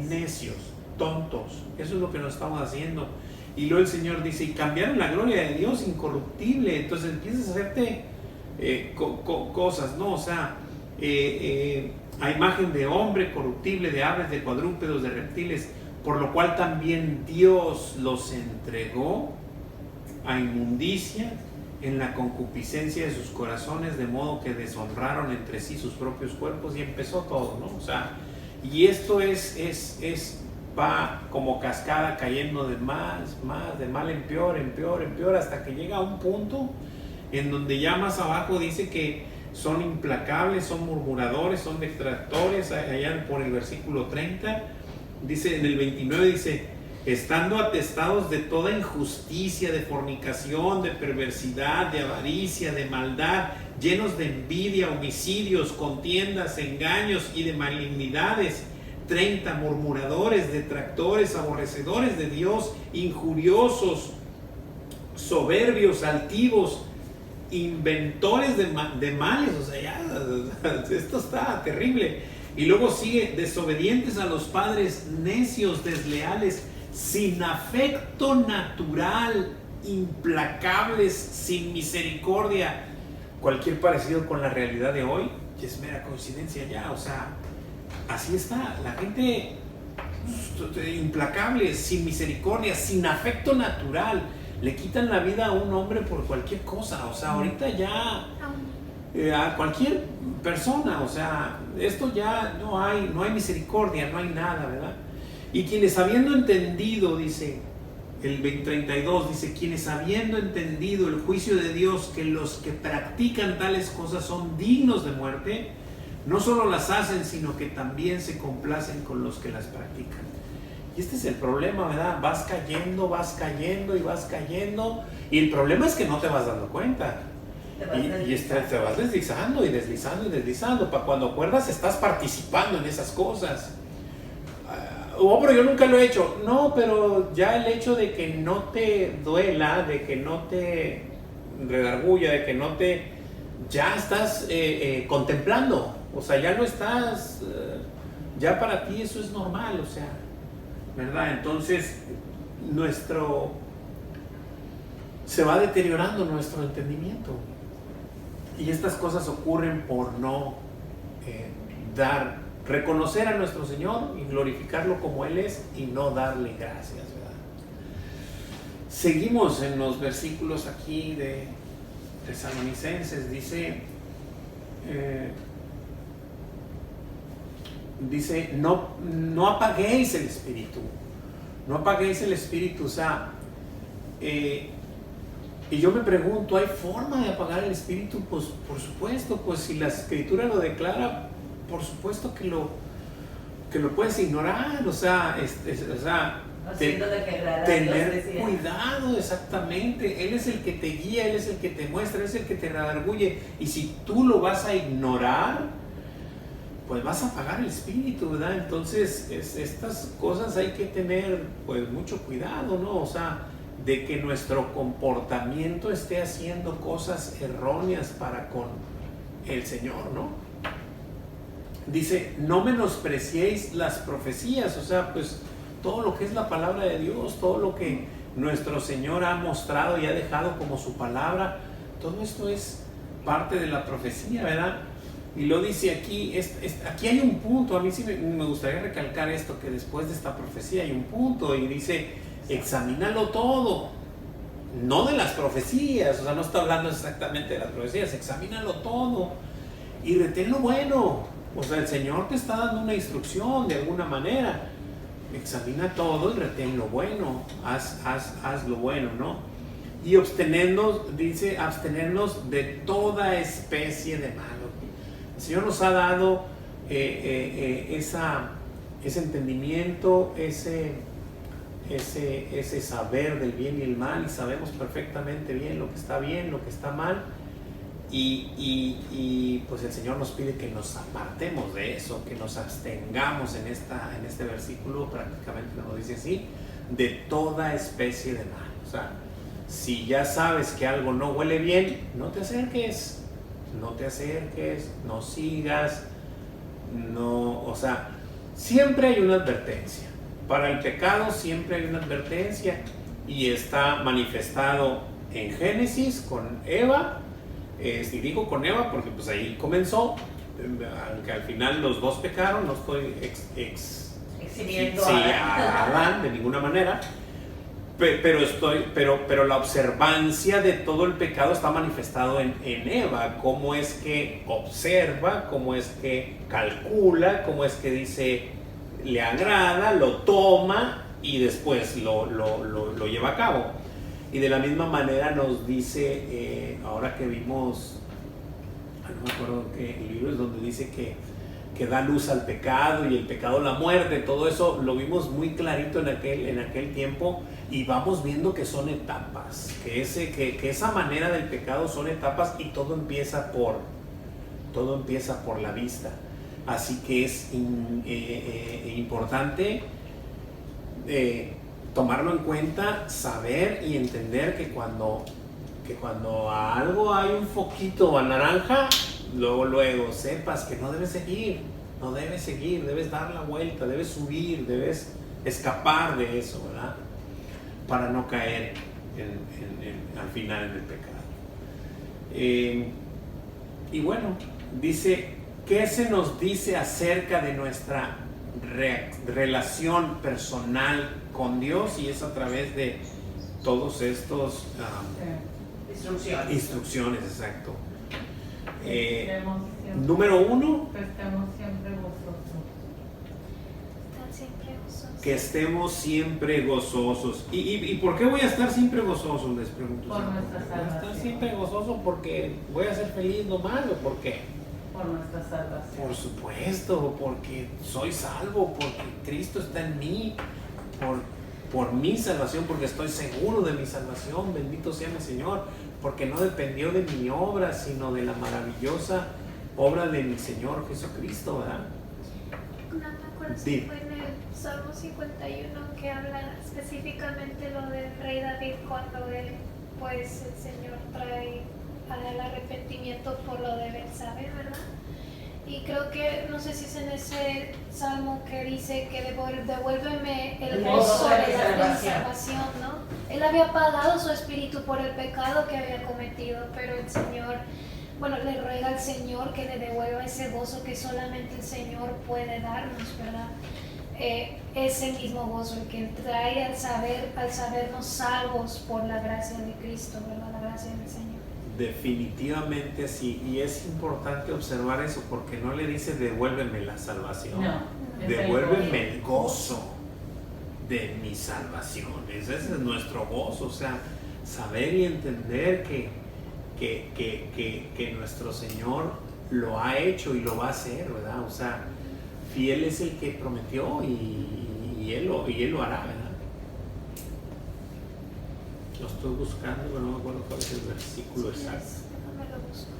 necios, tontos. Eso es lo que nos estamos haciendo. Y luego el Señor dice, y cambiaron la gloria de Dios incorruptible. Entonces empiezas a hacerte cosas, ¿no? O sea, a imagen de hombre corruptible, de aves, de cuadrúpedos, de reptiles, por lo cual también Dios los entregó a inmundicia en la concupiscencia de sus corazones, de modo que deshonraron entre sí sus propios cuerpos, y empezó todo, ¿no? O sea, y esto va como cascada cayendo de más, de mal en peor, hasta que llega a un punto en donde ya más abajo dice que son implacables, son murmuradores, son detractores. Allá por el versículo 30, dice, en el 29 dice, estando atestados de toda injusticia, de fornicación, de perversidad, de avaricia, de maldad, llenos de envidia, homicidios, contiendas, engaños y de malignidades. 30, murmuradores, detractores, aborrecedores de Dios, injuriosos, soberbios, altivos, inventores de males. O sea, ya, esto está terrible. Y luego sigue, desobedientes a los padres, necios, desleales, sin afecto natural, implacables, sin misericordia. Cualquier parecido con la realidad de hoy es mera coincidencia ya. O sea, así está la gente, implacable, sin misericordia, sin afecto natural. Le quitan la vida a un hombre por cualquier cosa. O sea, ahorita ya a cualquier persona, o sea, esto ya no hay misericordia, no hay nada, ¿verdad? Y quienes habiendo entendido, dice el 32, dice, quienes habiendo entendido el juicio de Dios, que los que practican tales cosas son dignos de muerte, no solo las hacen, sino que también se complacen con los que las practican. Y este es el problema, ¿verdad? Vas cayendo y el problema es que no te vas dando cuenta. Te vas deslizando. Para cuando acuerdas estás participando en esas cosas. Pero yo nunca lo he hecho. No, pero ya el hecho de que no te duela, de que no te redarguya, de que no te... ya estás contemplando. O sea, ya no estás... ya para ti eso es normal, o sea, ¿verdad? Entonces, se va deteriorando nuestro entendimiento. Y estas cosas ocurren por no reconocer a nuestro Señor y glorificarlo como Él es y no darle gracias, ¿verdad? Seguimos en los versículos aquí de Tesalonicenses. Dice, no apaguéis el espíritu. No apaguéis el espíritu. O sea, y yo me pregunto, ¿hay forma de apagar el espíritu? Pues por supuesto, pues si la escritura lo declara, por supuesto que lo puedes ignorar. O sea, tener cuidado, exactamente. Él es el que te guía, Él es el que te muestra, Él es el que te redarguye. Y si tú lo vas a ignorar, pues vas a apagar el espíritu, ¿verdad? Entonces, estas cosas hay que tener pues mucho cuidado, ¿no? O sea, de que nuestro comportamiento esté haciendo cosas erróneas para con el Señor, ¿no? Dice, no menospreciéis las profecías. O sea, pues todo lo que es la palabra de Dios, todo lo que nuestro Señor ha mostrado y ha dejado como su palabra, todo esto es parte de la profecía, ¿verdad? Y lo dice aquí, aquí hay un punto. A mí sí me gustaría recalcar esto, que después de esta profecía hay un punto, y dice, examínalo todo, no de las profecías. O sea, no está hablando exactamente de las profecías, examínalo todo y retén lo bueno. O sea, el Señor te está dando una instrucción de alguna manera. Examina todo y retén lo bueno, haz lo bueno, ¿no? Y abstenernos de toda especie de malo. El Señor nos ha dado ese entendimiento, ese saber del bien y el mal, y sabemos perfectamente bien lo que está bien, lo que está mal, y pues el Señor nos pide que nos apartemos de eso, que nos abstengamos en este versículo. Prácticamente nos dice así, de toda especie de mal. O sea, si ya sabes que algo no huele bien, no te acerques, no sigas, o sea, siempre hay una advertencia. Para el pecado siempre hay una advertencia, y está manifestado en Génesis con Eva. Y digo con Eva porque pues ahí comenzó, aunque al final los dos pecaron. No estoy eximiendo a Adán de ninguna manera, pero la observancia de todo el pecado está manifestado en Eva. Cómo es que observa, cómo es que calcula, cómo es que dice, le agrada, lo toma y después lo lleva a cabo. Y de la misma manera nos dice, ahora que vimos, no me acuerdo qué libro es donde dice que da luz al pecado y el pecado la muerte, todo eso lo vimos muy clarito en aquel tiempo, y vamos viendo que son etapas, que esa manera del pecado son etapas, y todo empieza por la vista. Así que es importante tomarlo en cuenta, saber y entender que cuando a algo hay un foquito a naranja, luego sepas que no debes seguir, debes dar la vuelta, debes subir, debes escapar de eso, ¿verdad? Para no caer al final en el pecado. Y bueno, dice, ¿qué se nos dice acerca de nuestra relación personal con Dios? Y es a través de todos estos instrucciones, exacto. Número 1, que estemos siempre gozosos. Que estemos siempre gozosos. ¿Y por qué voy a estar siempre gozoso? Les pregunto. Por nuestra ¿Voy a estar salvación. siempre gozoso porque voy a ser feliz nomás o por qué? Por nuestra salvación. Por supuesto, porque soy salvo, porque Cristo está en mí, por mi salvación, porque estoy seguro de mi salvación, bendito sea mi Señor, porque no dependió de mi obra, sino de la maravillosa obra de mi Señor Jesucristo, ¿verdad? No me acuerdo si fue en el Salmo 51 que habla específicamente lo del rey David, cuando él, pues el Señor trae al arrepentimiento por lo de Betsabé, ¿verdad? Y creo que, no sé si es en ese salmo que dice que devuélveme el gozo de mi salvación, ¿no? Él había pagado su espíritu por el pecado que había cometido, pero el Señor, bueno, le ruega al Señor que le devuelva ese gozo que solamente el Señor puede darnos, ¿verdad? Ese mismo gozo, el que trae al sabernos salvos por la gracia de Cristo, ¿verdad? La gracia del Señor. Definitivamente sí, y es importante observar eso, porque no le dice devuélveme la salvación, No, devuélveme el gozo de mi salvación. Ese es nuestro gozo, o sea, saber y entender que nuestro Señor lo ha hecho y lo va a hacer, ¿verdad? O sea, fiel es el que prometió y él lo hará, ¿verdad? Lo estoy buscando, pero no me acuerdo cuál es el versículo exacto. Déjame lo busco.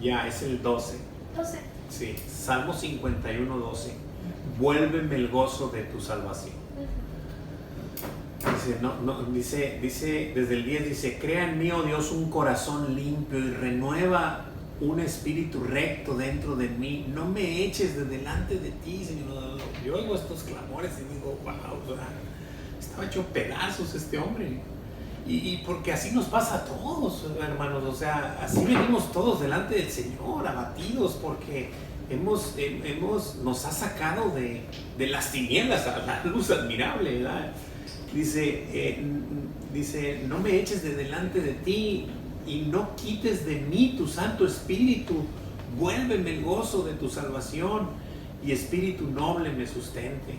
Ya, es el 12. 12. Sí, Salmo 51, 12. Vuélveme el gozo de tu salvación. Dice, desde el 10 dice, crea en mí, oh Dios, un corazón limpio y renueva un espíritu recto dentro de mí. No me eches de delante de ti, Señor. Yo oigo estos clamores y digo, wow, estaba hecho pedazos este hombre. Y porque así nos pasa a todos, hermanos. O sea, así venimos todos delante del Señor, abatidos, porque nos ha sacado de las tinieblas a la luz admirable, ¿verdad? Dice, no me eches de delante de ti y no quites de mí tu Santo Espíritu. Vuélveme el gozo de tu salvación y espíritu noble me sustente.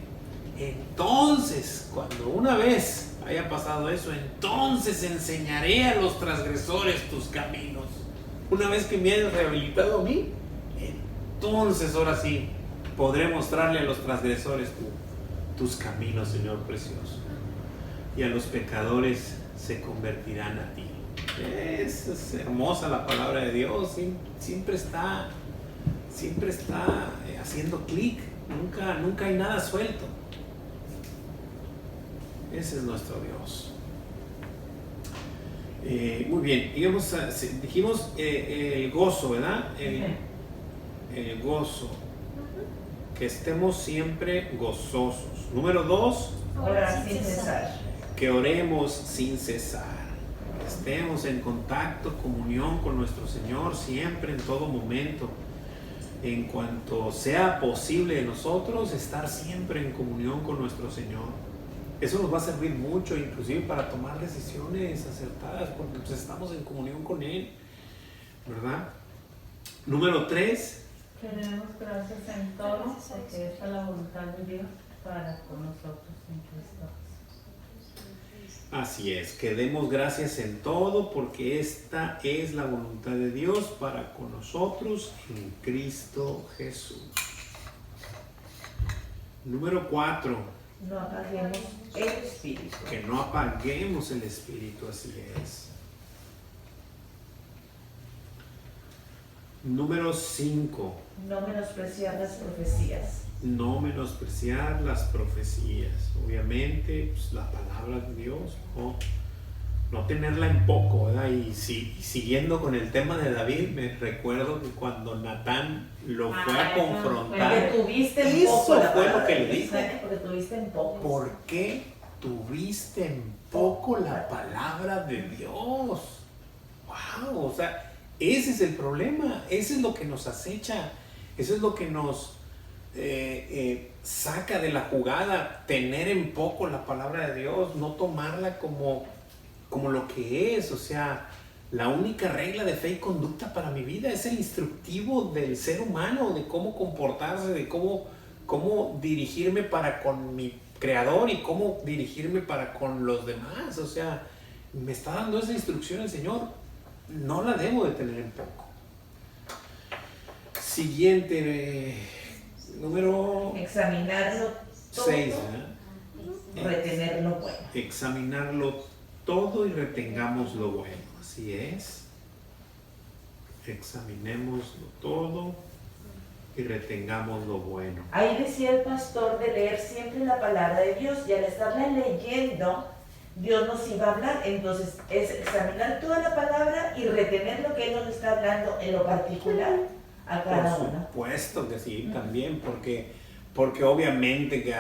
Entonces, cuando una vez haya pasado eso, entonces enseñaré a los transgresores tus caminos. Una vez que me hayas rehabilitado a mí, entonces ahora sí podré mostrarle a los transgresores tus caminos, Señor precioso. Y a los pecadores se convertirán a ti. Es hermosa la palabra de Dios, siempre está haciendo clic, nunca hay nada suelto. Ese es nuestro Dios. Muy bien, dijimos el gozo, ¿verdad? El gozo. Que estemos siempre gozosos. Número 2, Orar sin cesar. que oremos sin cesar. Que estemos en contacto, comunión con nuestro Señor siempre, en todo momento. En cuanto sea posible de nosotros, estar siempre en comunión con nuestro Señor. Eso nos va a servir mucho, inclusive para tomar decisiones acertadas, porque pues estamos en comunión con Él, ¿verdad? Número 3. Que demos gracias en todo, porque esta es la voluntad de Dios para con nosotros en Cristo. Así es, que demos gracias en todo, porque esta es la voluntad de Dios para con nosotros en Cristo Jesús. Número 4. No apaguemos el espíritu. Que no apaguemos el espíritu, así es. Número 5. No menospreciar las profecías. No menospreciar las profecías. Obviamente, pues, la palabra de Dios, no tenerla en poco, ¿verdad? Y siguiendo con el tema de David, me recuerdo que cuando Natán lo fue a confrontar, Porque tuviste en eso poco la fue lo palabra que de le Dios, dijo. Porque tuviste en poco. ¿Por qué tuviste en poco la palabra de Dios? ¡Wow! O sea, ese es el problema, ese es lo que nos acecha, eso es lo que nos saca de la jugada, tener en poco la palabra de Dios, no tomarla como lo que es. O sea, la única regla de fe y conducta para mi vida es el instructivo del ser humano, de cómo comportarse, de cómo dirigirme para con mi Creador y cómo dirigirme para con los demás. O sea, me está dando esa instrucción el Señor, no la debo de tener en poco. Siguiente, número Examinarlo todo, 6, retener lo bueno. examinarlo todo y retengamos lo bueno. Así es. Examinémoslo todo y retengamos lo bueno. Ahí decía el pastor de leer siempre la palabra de Dios, y al estarla leyendo, Dios nos iba a hablar. Entonces es examinar toda la palabra y retener lo que Él nos está hablando en lo particular a cada Por uno. supuesto que sí, también, porque obviamente que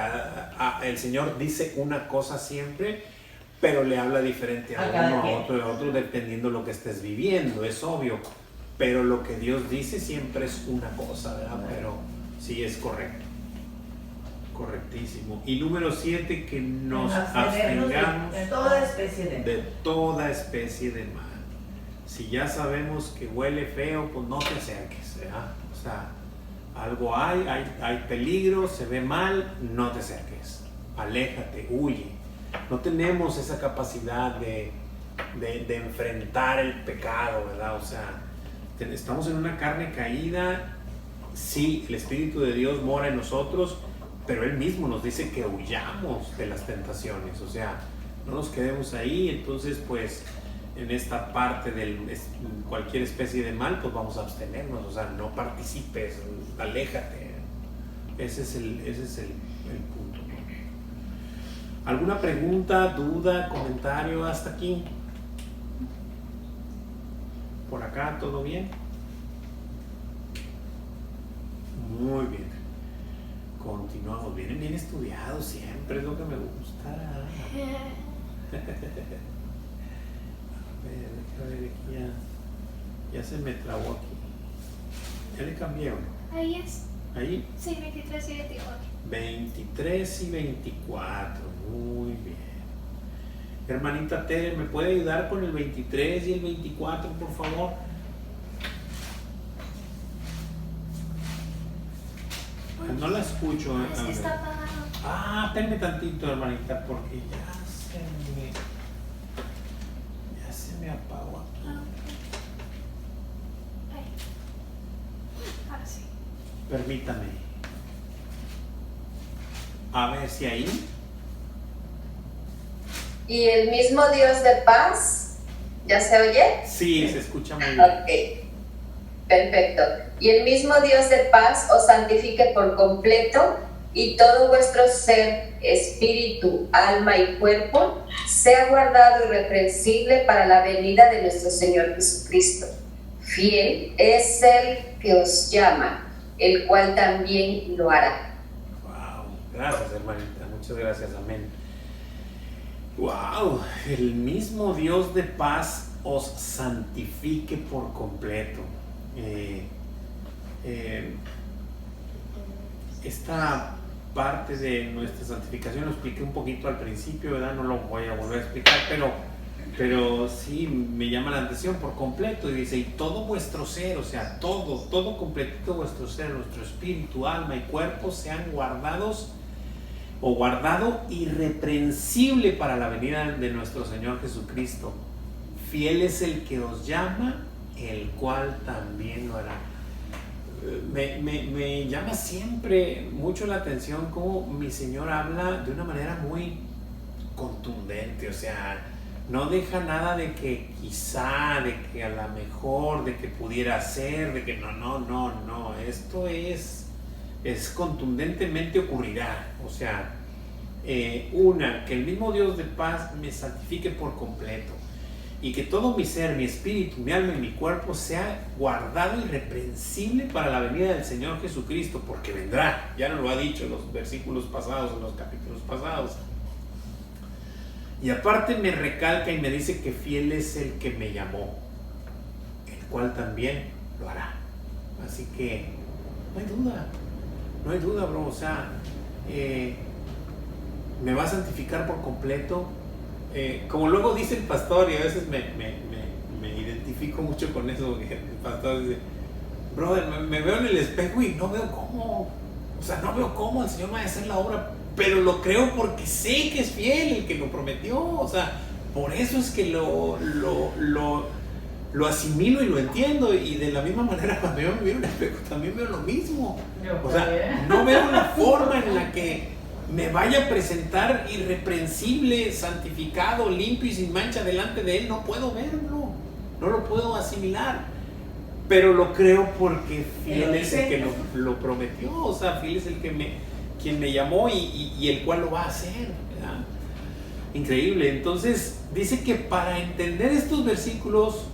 el Señor dice una cosa siempre, pero le habla diferente A cada uno, quien. a otro, dependiendo de lo que estés viviendo, es obvio. Pero lo que Dios dice siempre es una cosa, ¿verdad? Pero sí es correcto. Correctísimo. Y número 7, que nos Abstenernos abstengamos de toda especie de de toda especie de mal. Si ya sabemos que huele feo, pues no te acerques, ¿verdad? O sea, algo hay peligro, se ve mal, no te acerques. Aléjate, huye. No tenemos esa capacidad de enfrentar el pecado, ¿verdad? O sea, estamos en una carne caída. Sí, el Espíritu de Dios mora en nosotros, pero Él mismo nos dice que huyamos de las tentaciones. O sea, no nos quedemos ahí. Entonces, pues, en esta parte de cualquier especie de mal, pues vamos a abstenernos. O sea, no participes, aléjate. Ese es el punto, ¿no? ¿Alguna pregunta, duda, comentario hasta aquí? ¿Por acá todo bien? Muy bien. Continuamos. Vienen bien estudiados siempre, es lo que me gusta. A ver, aquí ya se me trabó aquí. ¿Ya le cambié o no? Ahí es. Ahí. Sí, 23 y 24. 23 y 24. Muy bien. Hermanita Tere, ¿me puede ayudar con el 23 y el 24, por favor? No la escucho. Es que está apagado. Espérame tantito, hermanita, porque ya se me apagó aquí. Ah, ok. Ahí. Ahora sí. Permítame. A ver si ahí. Y el mismo Dios de paz, ¿ya se oye? Sí, se escucha muy bien. Ok, perfecto. Y el mismo Dios de paz os santifique por completo, y todo vuestro ser, espíritu, alma y cuerpo sea guardado irreprensible para la venida de nuestro Señor Jesucristo. Fiel es el que os llama, el cual también lo hará. Wow, gracias, hermanita, muchas gracias, amén. Wow, el mismo Dios de paz os santifique por completo. parte de nuestra santificación, lo expliqué un poquito al principio, ¿verdad? No lo voy a volver a explicar, pero sí me llama la atención por completo. Y dice, y todo vuestro ser, o sea, todo completito vuestro ser, nuestro espíritu, alma y cuerpo sean guardados o guardado irreprensible para la venida de nuestro Señor Jesucristo. Fiel es el que os llama, el cual también lo hará. Me llama siempre mucho la atención cómo mi Señor habla de una manera muy contundente, o sea, no deja nada de que quizá, de que a lo mejor, de que pudiera ser, de que no, esto es contundentemente ocurrirá, o sea, que el mismo Dios de paz me santifique por completo y que todo mi ser, mi espíritu, mi alma y mi cuerpo sea guardado irreprensible para la venida del Señor Jesucristo, porque vendrá, ya nos lo ha dicho en los versículos pasados, en los capítulos pasados. Y aparte me recalca y me dice que fiel es el que me llamó, el cual también lo hará. Así que no hay duda, bro, o sea, me va a santificar por completo. Como luego dice el pastor, y a veces me identifico mucho con eso, que el pastor dice, brother, me veo en el espejo y no veo cómo, el Señor va a hacer la obra, pero lo creo porque sé que es fiel el que lo prometió, o sea, por eso es que lo asimilo y lo entiendo, y de la misma manera cuando yo me veo en el espejo también veo lo mismo, o sea, no veo una forma en la que me vaya a presentar irreprensible, santificado, limpio y sin mancha delante de Él. No puedo verlo, no lo puedo asimilar, pero lo creo porque fiel es el que lo prometió, o sea, fiel es el que quien me llamó y el cual lo va a hacer, ¿verdad? Increíble. Entonces dice que para entender estos versículos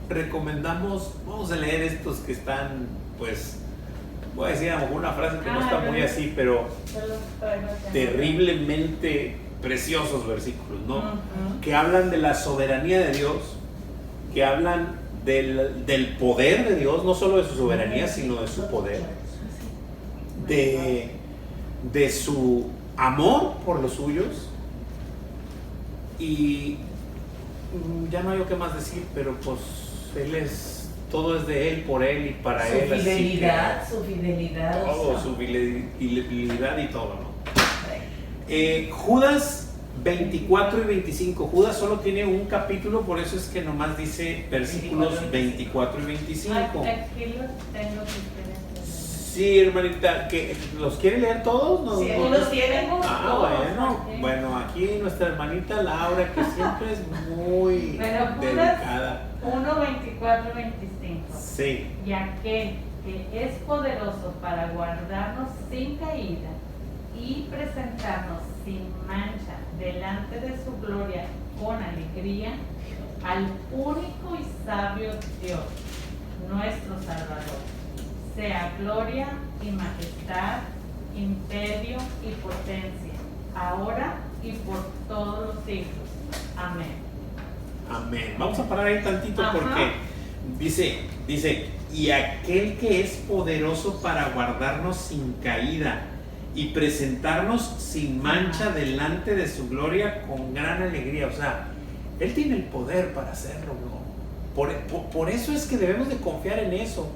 recomendamos, vamos a leer estos que están, pues, voy a decir a lo mejor una frase que no está muy así, pero terriblemente preciosos versículos, ¿no? Uh-huh. Que hablan de la soberanía de Dios, que hablan del poder de Dios, no solo de su soberanía, sino de su poder, de su amor por los suyos, y ya no hay qué más decir, pero pues todo es de Él, por Él y para Él. Su fidelidad, todo, su fidelidad y todo, ¿no? Judas 24 y 25. Judas solo tiene un capítulo, por eso es que nomás dice versículos 24 y 25. Aquí los tengo diferentes. Sí, hermanita, ¿que los quiere leer todos? ¿No? Sí, los tienen. Bueno, aquí nuestra hermanita Laura, que siempre es muy dedicada. 1, 24, 25. Sí. Y aquel que es poderoso para guardarnos sin caída y presentarnos sin mancha delante de su gloria con alegría, al único y sabio Dios, nuestro Salvador, sea gloria y majestad, imperio y potencia, ahora y por todos los siglos. Amén. Amén. Vamos a parar ahí tantito. Ajá. Porque dice, y aquel que es poderoso para guardarnos sin caída y presentarnos sin mancha delante de su gloria con gran alegría. O sea, Él tiene el poder para hacerlo, ¿no? Por eso es que debemos de confiar en eso.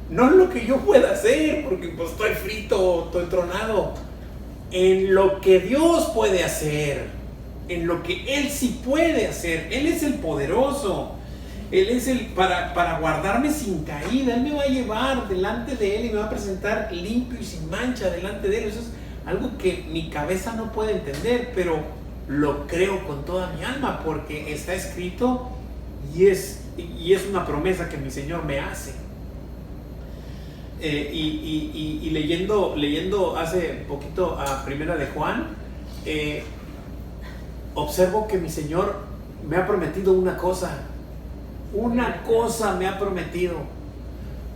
No en lo que yo pueda hacer, porque pues estoy frito, estoy tronado. En lo que Dios puede hacer, en lo que Él sí puede hacer. Él es el poderoso. Él es el para guardarme sin caída. Él me va a llevar delante de Él y me va a presentar limpio y sin mancha delante de Él. Eso es algo que mi cabeza no puede entender, pero lo creo con toda mi alma porque está escrito y es una promesa que mi Señor me hace. Y leyendo hace poquito a Primera de Juan, observo que mi Señor me ha prometido una cosa me ha prometido,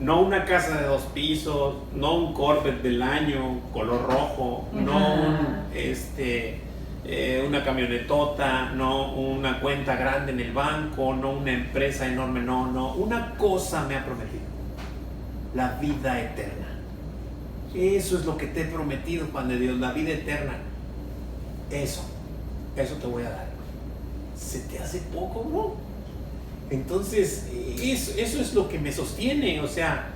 no una casa de 2 pisos, no un Corvette del año color rojo, no una camionetota, no una cuenta grande en el banco, no una empresa enorme, no, una cosa me ha prometido: la vida eterna. Eso es lo que te he prometido, Juan de Dios, la vida eterna. Eso te voy a dar. ¿Se te hace poco, bro? Entonces, eso es lo que me sostiene. O sea,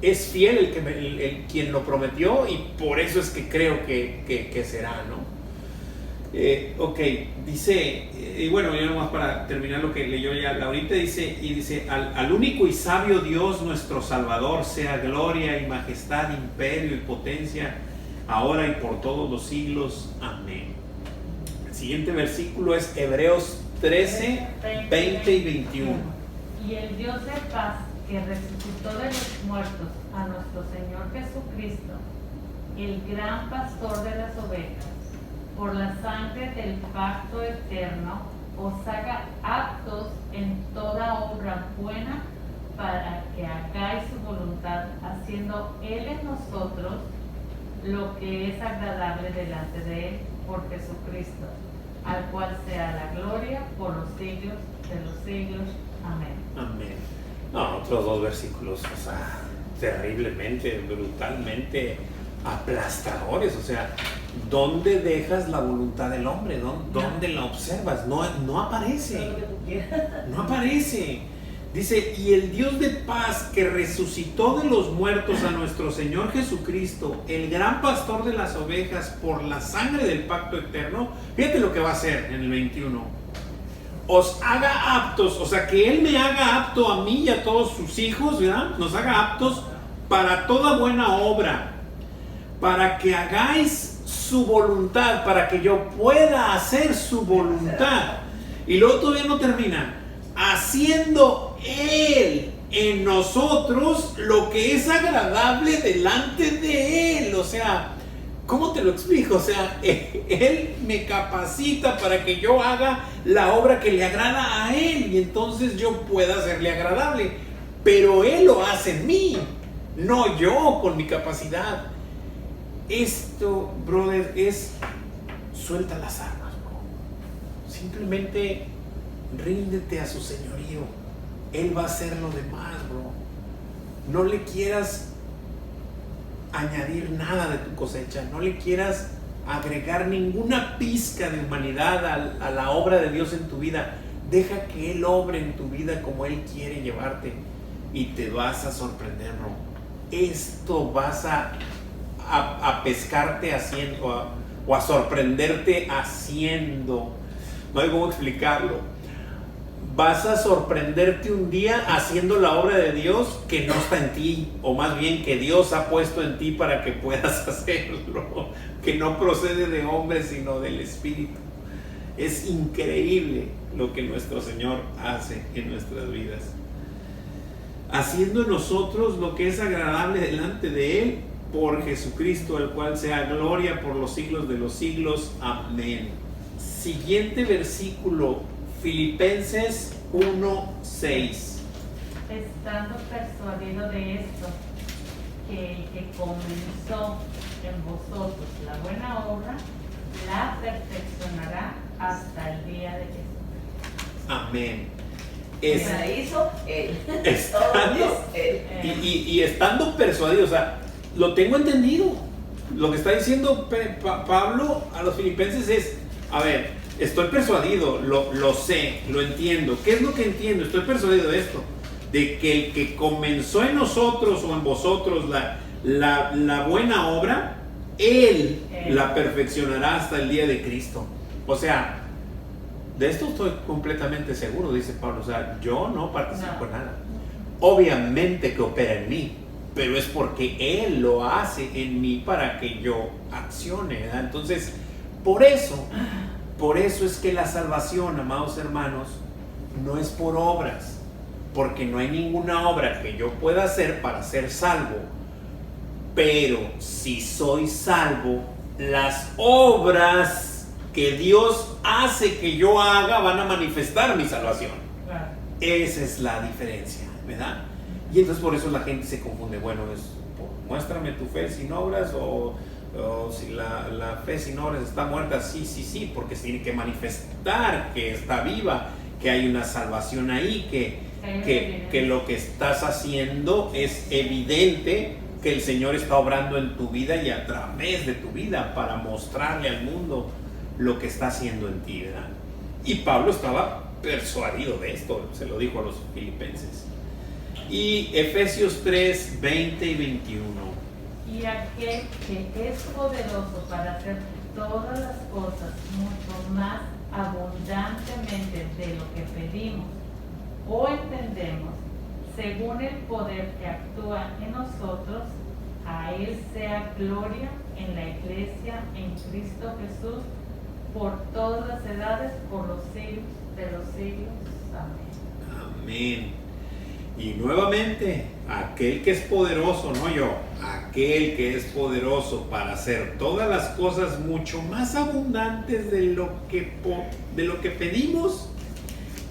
es fiel el quien lo prometió, y por eso es que creo que será, ¿no? Ok, dice, y bueno, ya nomás para terminar lo que leyó ya Laurita, dice, al único y sabio Dios nuestro Salvador sea gloria y majestad, imperio y potencia, ahora y por todos los siglos. Amén. El siguiente versículo es Hebreos 13, 20 y 21. Y el Dios de paz, que resucitó de los muertos a nuestro Señor Jesucristo, el gran pastor de las ovejas, por la sangre del pacto eterno, os haga aptos en toda obra buena, para que hagáis su voluntad, haciendo Él en nosotros lo que es agradable delante de Él, por Jesucristo, al cual sea la gloria por los siglos de los siglos. Amén. Amén. No, otros dos versículos, o sea, terriblemente, brutalmente aplastadores. O sea, ¿dónde dejas la voluntad del hombre? ¿Dónde la observas? No aparece. No aparece. Dice, y el Dios de paz, que resucitó de los muertos a nuestro Señor Jesucristo, el gran pastor de las ovejas, por la sangre del pacto eterno. Fíjate lo que va a hacer en el 21. Os haga aptos, o sea, que Él me haga apto a mí y a todos sus hijos, ¿verdad? Nos haga aptos para toda buena obra, para que hagáis su voluntad, para que yo pueda hacer su voluntad. Y luego todavía no termina. Haciendo Él en nosotros lo que es agradable delante de Él. O sea, ¿cómo te lo explico? O sea, Él me capacita para que yo haga la obra que le agrada a Él, y entonces yo pueda hacerle agradable. Pero Él lo hace en mí, no yo con mi capacidad. Esto, brother, es suelta las armas, bro. Simplemente ríndete a su señorío. Él va a hacer lo demás, bro. No le quieras añadir nada de tu cosecha. No le quieras agregar ninguna pizca de humanidad a la obra de Dios en tu vida. Deja que Él obre en tu vida como Él quiere llevarte, y te vas a sorprender, bro. Esto vas a pescarte haciendo, o a sorprenderte haciendo. No hay cómo explicarlo. Vas a sorprenderte un día haciendo la obra de Dios que no está en ti, o más bien que Dios ha puesto en ti para que puedas hacerlo, que no procede de hombre sino del Espíritu. Es increíble lo que nuestro Señor hace en nuestras vidas, haciendo en nosotros lo que es agradable delante de Él, por Jesucristo, al cual sea gloria por los siglos de los siglos. Amén. Siguiente versículo, Filipenses 1:6. Estando persuadido de esto, que el que comenzó en vosotros la buena obra, la perfeccionará hasta el día de Jesús. Amén. La hizo Él. Estando, y estando persuadido, o sea, lo tengo entendido. Lo que está diciendo Pablo a los filipenses es, a ver, estoy persuadido, lo sé, lo entiendo. ¿Qué es lo que entiendo? Estoy persuadido de esto, de que el que comenzó en nosotros o en vosotros la buena obra, Él la perfeccionará hasta el día de Cristo. O sea, de esto estoy completamente seguro, dice Pablo. O sea, yo no participo en nada. Obviamente que opera en mí, pero es porque Él lo hace en mí para que yo accione, ¿verdad? Entonces, por eso es que la salvación, amados hermanos, no es por obras, porque no hay ninguna obra que yo pueda hacer para ser salvo. Pero si soy salvo, las obras que Dios hace que yo haga van a manifestar mi salvación. Claro. Esa es la diferencia, ¿verdad? Y entonces por eso la gente se confunde. Bueno, muéstrame tu fe sin obras, o si la fe sin obras está muerta. Sí, porque tiene que manifestar que está viva, que hay una salvación ahí, que lo que estás haciendo es evidente que el Señor está obrando en tu vida y a través de tu vida para mostrarle al mundo lo que está haciendo en ti, ¿verdad? Y Pablo estaba persuadido de esto, se lo dijo a los filipenses. Y Efesios 3, 20 y 21. Y aquel que es poderoso para hacer todas las cosas mucho más abundantemente de lo que pedimos o entendemos, según el poder que actúa en nosotros, a Él sea gloria en la Iglesia, en Cristo Jesús, por todas las edades, por los siglos de los siglos. Amén. Amén. Y nuevamente, aquel que es poderoso, no yo, aquel que es poderoso para hacer todas las cosas mucho más abundantes de lo que pedimos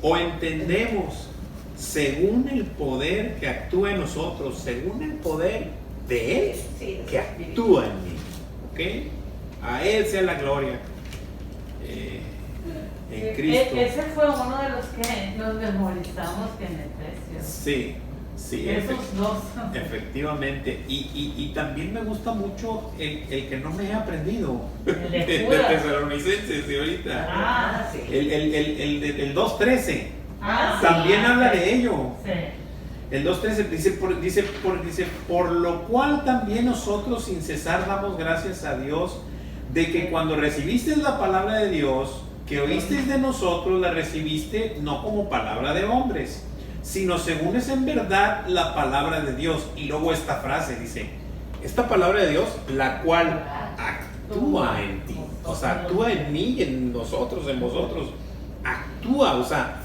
o entendemos, según el poder que actúa en nosotros, según el poder de Él que actúa en mí. ¿Ok? A Él sea la gloria en Cristo. Ese fue uno de los que nos memorizamos en Efesios. Sí, Esos dos. efectivamente. Y también me gusta mucho el que no me he aprendido. El de de Judas. Tesalonicenses de ahorita. Ah, sí. El 2.13. Ah, sí. También habla de ello. Sí. El 2.13 dice, por lo cual también nosotros sin cesar damos gracias a Dios de que cuando recibiste la palabra de Dios, que oísteis de nosotros, la recibiste no como palabra de hombres, sino según es en verdad la palabra de Dios. Y luego esta frase dice, esta palabra de Dios, la cual actúa en ti. O sea, actúa en mí, en nosotros, en vosotros. Actúa, o sea,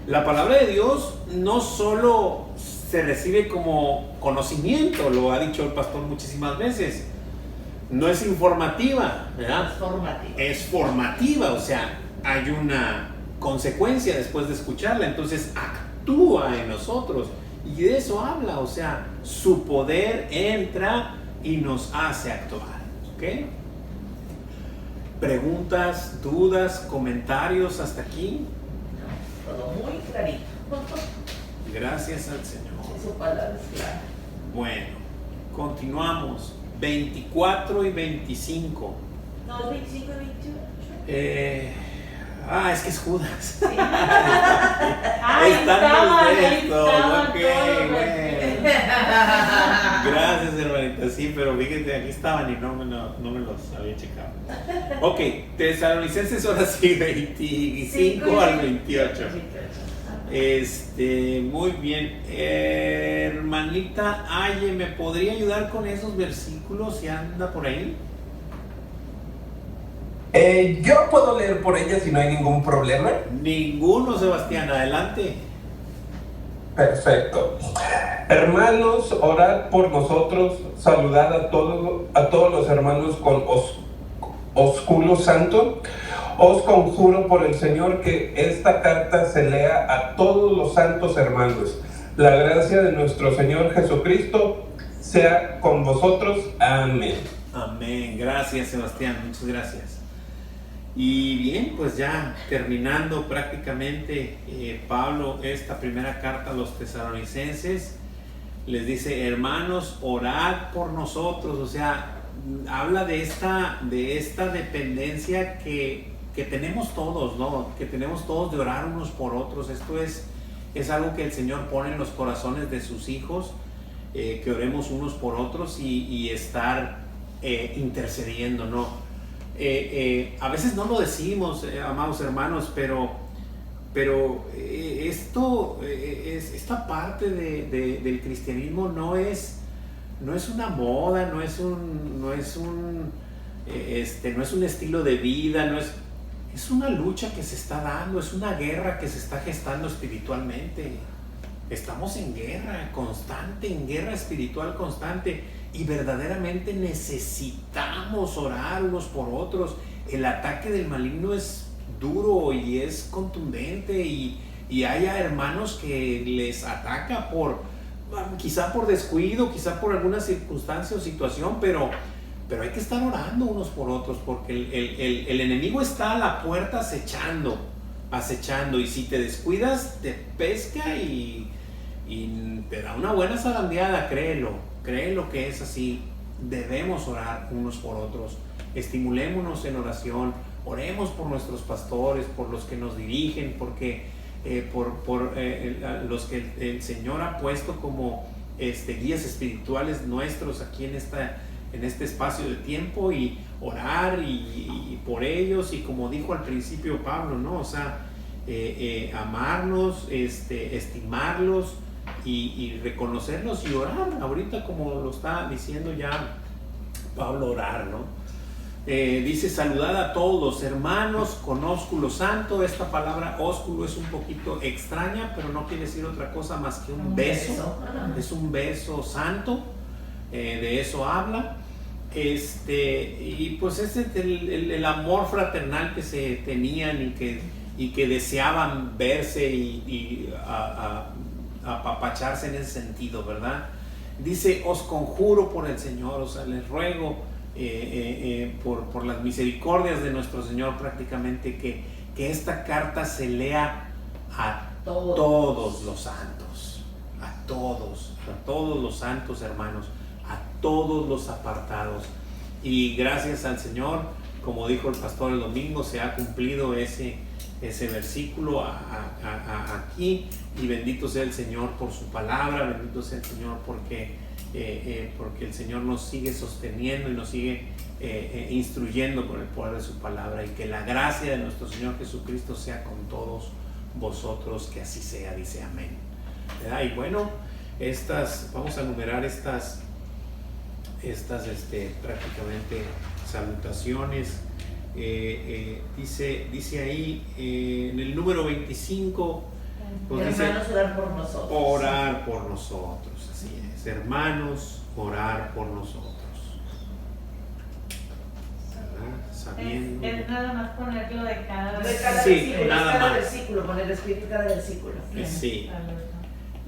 la palabra de Dios no solo se recibe como conocimiento, lo ha dicho el pastor muchísimas veces. No es informativa, ¿verdad? Es formativa, o sea, hay una consecuencia después de escucharla, entonces actúa en nosotros y de eso habla, o sea, su poder entra y nos hace actuar, ¿ok? ¿Preguntas, dudas, comentarios hasta aquí? Todo muy clarito. Gracias al Señor. Su palabra es clara. Bueno, continuamos. 24 y 25. No, es 25 y 28. Es que es Judas. Ahí Están los textos, estaba ok, todo. bueno. Gracias, hermanita. Sí, pero fíjate, aquí estaban y no me los había checado. Ok, Tesalonicenses ahora sí, 25 al 28. Muy bien. Hermanita Aye, ¿me podría ayudar con esos versículos si anda por ahí? Yo puedo leer por ella si no hay ningún problema. Ninguno, Sebastián, adelante. Perfecto. Hermanos, orad por nosotros, saludad a todos los hermanos con ósculo santo. Os conjuro por el Señor que esta carta se lea a todos los santos hermanos. La gracia de nuestro Señor Jesucristo sea con vosotros. Amén. Amén. Gracias, Sebastián. Muchas gracias. Y bien, pues ya terminando prácticamente Pablo esta primera carta a los tesalonicenses, les dice, hermanos, orad por nosotros. O sea, habla de esta dependencia que tenemos todos, ¿no? Que tenemos todos de orar unos por otros. Esto es algo que el Señor pone en los corazones de sus hijos, que oremos unos por otros y estar intercediendo, ¿no? A veces no lo decimos, amados hermanos, pero esta parte del cristianismo no es una moda, no es un estilo de vida, es una lucha que se está dando, es una guerra que se está gestando espiritualmente. Estamos en guerra constante, en guerra espiritual constante, y verdaderamente necesitamos orar unos por otros. El ataque del maligno es duro y es contundente, y hay hermanos que les ataca quizá por descuido, quizá por alguna circunstancia o situación, pero hay que estar orando unos por otros, porque el enemigo está a la puerta acechando, y si te descuidas te pesca y te da una buena zarandeada, créelo que es así. Debemos orar unos por otros, estimulémonos en oración, oremos por nuestros pastores, por los que nos dirigen, porque por los que el Señor ha puesto como guías espirituales nuestros aquí en este espacio de tiempo, y orar y por ellos, y como dijo al principio Pablo, ¿no? O sea, amarnos, estimarlos y reconocerlos y orar. Ahorita, como lo está diciendo ya Pablo, orar, ¿no? Dice: saludad a todos los hermanos con ósculo santo. Esta palabra ósculo es un poquito extraña, pero no quiere decir otra cosa más que un beso. Es un beso santo, de eso habla. Y pues es el amor fraternal que se tenían y que deseaban verse y apapacharse en ese sentido, ¿verdad? Dice: os conjuro por el Señor, o sea, les ruego por las misericordias de nuestro Señor, prácticamente, que esta carta se lea a todos los santos, a todos los santos hermanos, a todos los apartados. Y gracias al Señor, como dijo el pastor el domingo, se ha cumplido ese versículo aquí, y bendito sea el Señor por su palabra, bendito sea el Señor porque el Señor nos sigue sosteniendo y nos sigue instruyendo con el poder de su palabra, y que la gracia de nuestro Señor Jesucristo sea con todos vosotros, que así sea, dice amén, ¿verdad? Y bueno, vamos a enumerar estas prácticamente salutaciones. Dice ahí en el número 25, pues hermanos, dice, orar por nosotros. Orar por nosotros, así es. Hermanos, orar por nosotros. ¿Verdad? Sabiendo. Es nada más ponerlo de cada Sí, versículo, nada cada más. versículo, poner escrito cada versículo. Sí.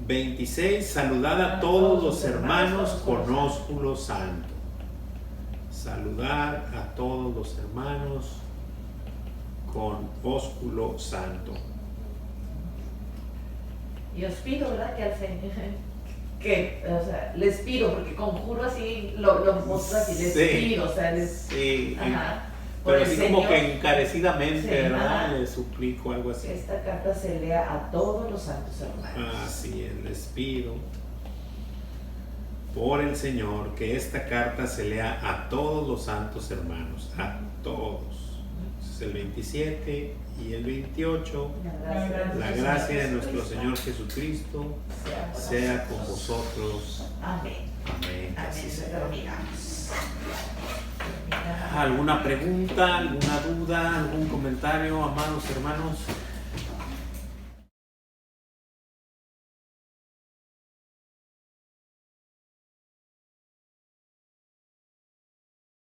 26, saludad a todos los hermanos con ósculo santo. Saludar a todos los hermanos con ósculo santo. Y os pido, ¿verdad? Que al Señor, o sea, les pido, porque conjuro así, lo muestro así, les pido, o sea, sí, ajá, por pero el así Señor, como que encarecidamente, sí, ¿verdad? ajá, Les suplico algo así. que esta carta se lea a todos los santos hermanos. Así es, les pido por el Señor que esta carta se lea a todos los santos hermanos, a todos. Es el 27 y el 28. La gracia de nuestro Señor Jesucristo sea con vosotros. Amén. Amén. Así Amén. sea. Terminamos. ¿Alguna pregunta, alguna duda, algún comentario, amados hermanos?